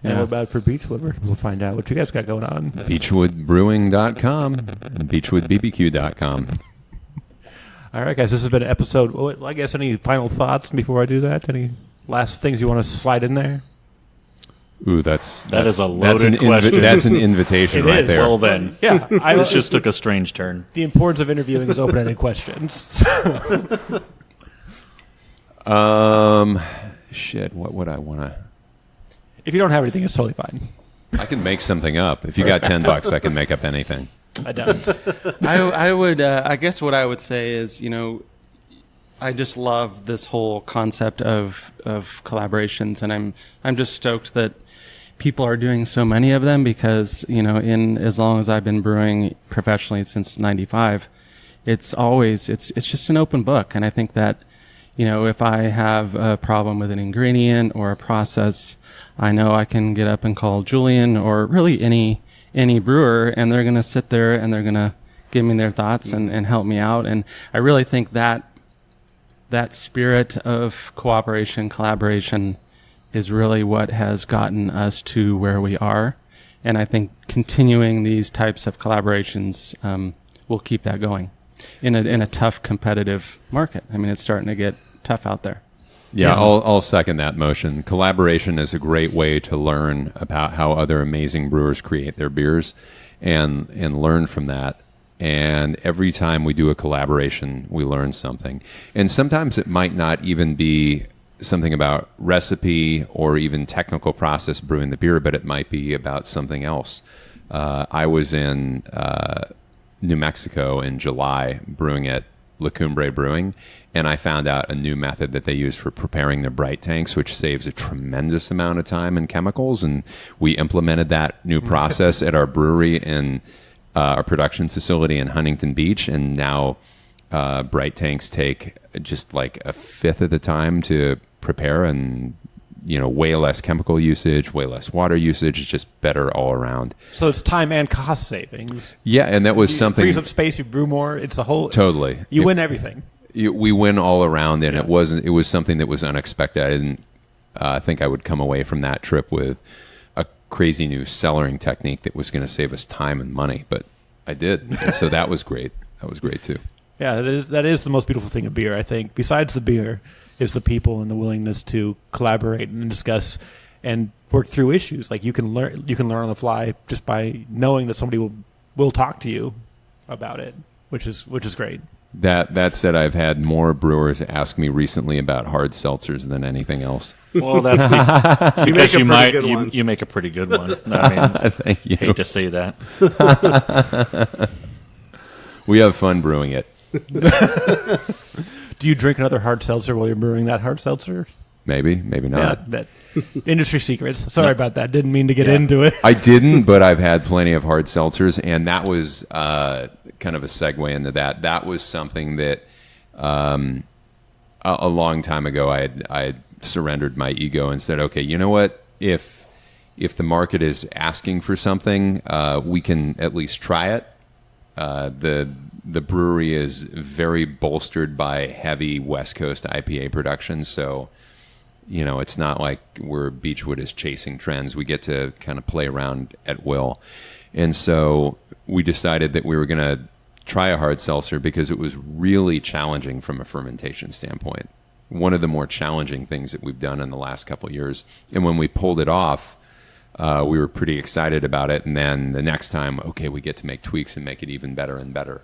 And Yeah. what about for Beachwood? Where can people find out what you guys got going on? Beachwoodbrewing.com and beachwoodbbq.com. All right, guys, this has been an episode. Well, I guess any final thoughts before I do that? Any last things you want to slide in there? Ooh, That is a that's loaded question. That's an invitation It right is. there. Well then, Yeah, this just took a strange turn. the importance of interviewing is open-ended questions. Shit, what would I want to... If you don't have anything, it's totally fine. I can make something up. If you got $10, I can make up anything. I don't. I would, I guess what I would say is, I just love this whole concept of collaborations, and I'm just stoked that people are doing so many of them because, in as long as I've been brewing professionally since '95, it's just an open book. And I think that, if I have a problem with an ingredient or a process, I know I can get up and call Julian or really any brewer, and they're going to sit there and they're going to give me their thoughts and help me out. And I really think that spirit of cooperation, collaboration is really what has gotten us to where we are. And I think continuing these types of collaborations will keep that going in a tough competitive market. I mean, it's starting to get tough out there. Yeah, I'll second that motion. Collaboration is a great way to learn about how other amazing brewers create their beers and learn from that. And every time we do a collaboration, we learn something. And sometimes it might not even be something about recipe or even technical process brewing the beer, but it might be about something else. I was in New Mexico in July brewing at La Cumbre Brewing, and I found out a new method that they use for preparing their bright tanks, which saves a tremendous amount of time and chemicals. And we implemented that new process at our brewery in our production facility in Huntington Beach. And now bright tanks take just like a fifth of the time to prepare, and way less chemical usage, way less water usage. It's just better all around. So it's time and cost savings. Yeah, and that was something... Frees up space, you brew more. It's a whole... Totally. You win everything. We win all around, and it was something that was unexpected. I didn't think I would come away from that trip with a crazy new cellaring technique that was going to save us time and money, but I did. And so that was great. That was great too. Yeah, that is the most beautiful thing of beer, I think. Besides the beer, is the people and the willingness to collaborate and discuss and work through issues. Like you can learn on the fly just by knowing that somebody will talk to you about it, which is great. That said, I've had more brewers ask me recently about hard seltzers than anything else. Well, that's because you make a pretty good one. I mean, Thank you. hate to say that. We have fun brewing it. Do you drink another hard seltzer while you're brewing that hard seltzer? Maybe not. Yeah, that industry secrets. Sorry about that. Didn't mean to get into it. I didn't, but I've had plenty of hard seltzers, and that was kind of a segue into that. That was something that a long time ago, I had surrendered my ego and said, okay, you know what? If the market is asking for something, we can at least try it. The brewery is very bolstered by heavy West Coast IPA production, so it's not like Beachwood is chasing trends. We get to kind of play around at will. And so we decided that we were going to try a hard seltzer because it was really challenging from a fermentation standpoint. One of the more challenging things that we've done in the last couple of years. And when we pulled it off, we were pretty excited about it. And then the next time, okay, we get to make tweaks and make it even better and better.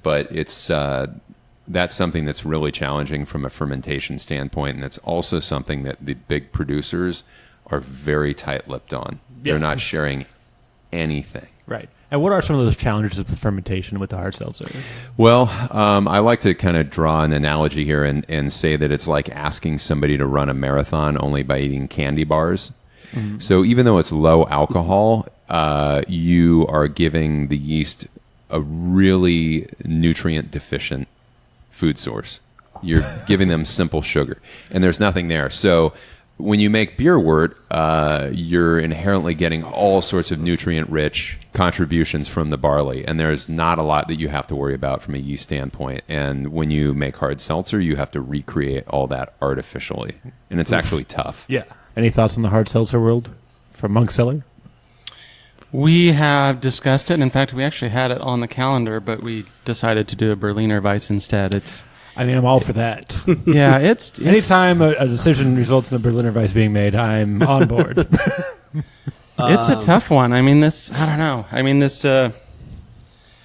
But that's something that's really challenging from a fermentation standpoint, and it's also something that the big producers are very tight-lipped on. Yeah. They're not sharing anything. Right. And what are some of those challenges with fermentation with the hard seltzer? Well, I like to kind of draw an analogy here and say that it's like asking somebody to run a marathon only by eating candy bars. Mm-hmm. So even though it's low alcohol, you are giving the yeast a really nutrient-deficient food source. You're giving them simple sugar, and there's nothing there. So when you make beer wort, you're inherently getting all sorts of nutrient-rich contributions from the barley, and there's not a lot that you have to worry about from a yeast standpoint. And when you make hard seltzer, you have to recreate all that artificially, and it's actually tough. Yeah. Any thoughts on the hard seltzer world from Monk Cellar? We have discussed it. In fact, we actually had it on the calendar, but we decided to do a Berliner Weiss instead. I'm all for that. Yeah, it's anytime a decision results in a Berliner Weiss being made, I'm on board. It's a tough one. I don't know.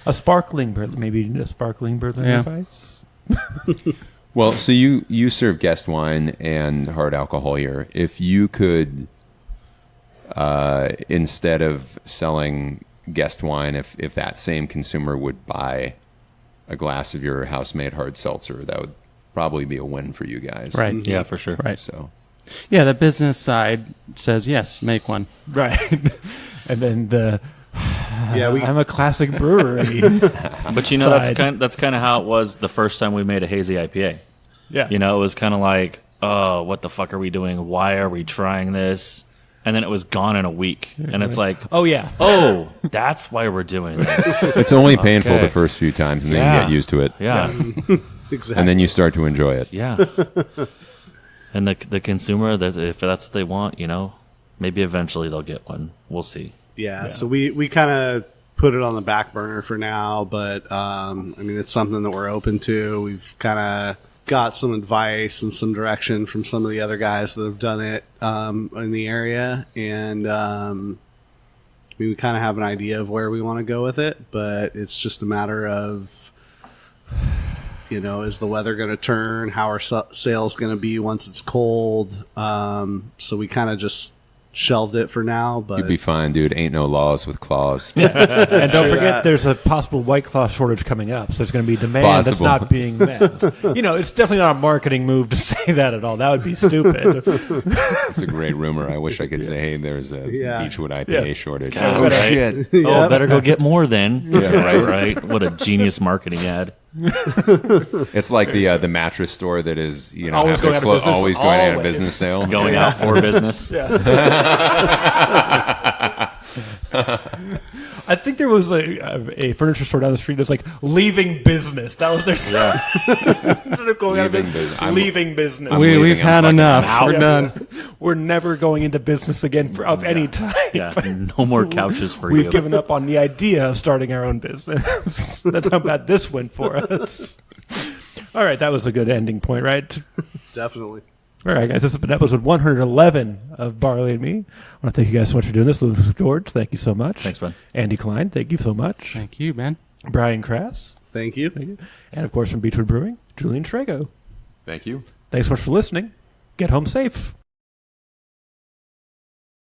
A sparkling Berliner Weiss. Well, so you serve guest wine and hard alcohol here. If you could, instead of selling guest wine, if that same consumer would buy a glass of your house-made hard seltzer, that would probably be a win for you guys. Right. Mm-hmm. Yeah, for sure. Right. So, yeah, the business side says yes, make one. Right. And then I'm a classic brewery. But that's kind of how it was the first time we made a hazy IPA. Yeah. It was kind of like, oh, what the fuck are we doing? Why are we trying this? And then it was gone in a week. And it's like, oh, yeah. Oh, that's why we're doing this. it's only painful the first few times, and then you get used to it. Yeah. Exactly. And then you start to enjoy it. Yeah. And the consumer, if that's what they want, maybe eventually they'll get one. We'll see. Yeah. So we kind of put it on the back burner for now, but it's something that we're open to. We've kind of got some advice and some direction from some of the other guys that have done it in the area, and we kind of have an idea of where we want to go with it, but it's just a matter of is the weather going to turn, how are sales going to be once it's cold, so we kind of just shelved it for now. But you'd be fine, dude. Ain't no laws with claws. And don't forget, there's a possible White Claw shortage coming up, so there's going to be demand that's not being met. It's definitely not a marketing move to say that at all. That would be stupid. It's a great rumor. I wish I could say, hey, there's a Beachwood IPA shortage. God, oh, right? shit. Oh, better go get more then. Yeah, right. What a genius marketing ad. It's like the mattress store that is always going out of business. Always going out of business sale. Going out for business. I think there was a furniture store down the street that's like leaving business. That was their instead of going out of business, leaving business. We've had enough. We're done. We're never going into business again of any type. Yeah, no more couches for you. We've given up on the idea of starting our own business. That's how bad this went for us. All right, that was a good ending point, right? Definitely. All right, guys, this has been episode 111 of Barley and Me. I want to thank you guys so much for doing this. Lewis McGeorge, thank you so much. Thanks, man. Andy Klein, thank you so much. Thank you, man. Bryan Crass. Thank you. And, of course, from Beachwood Brewing, Julian Shrago. Thank you. Thanks so much for listening. Get home safe.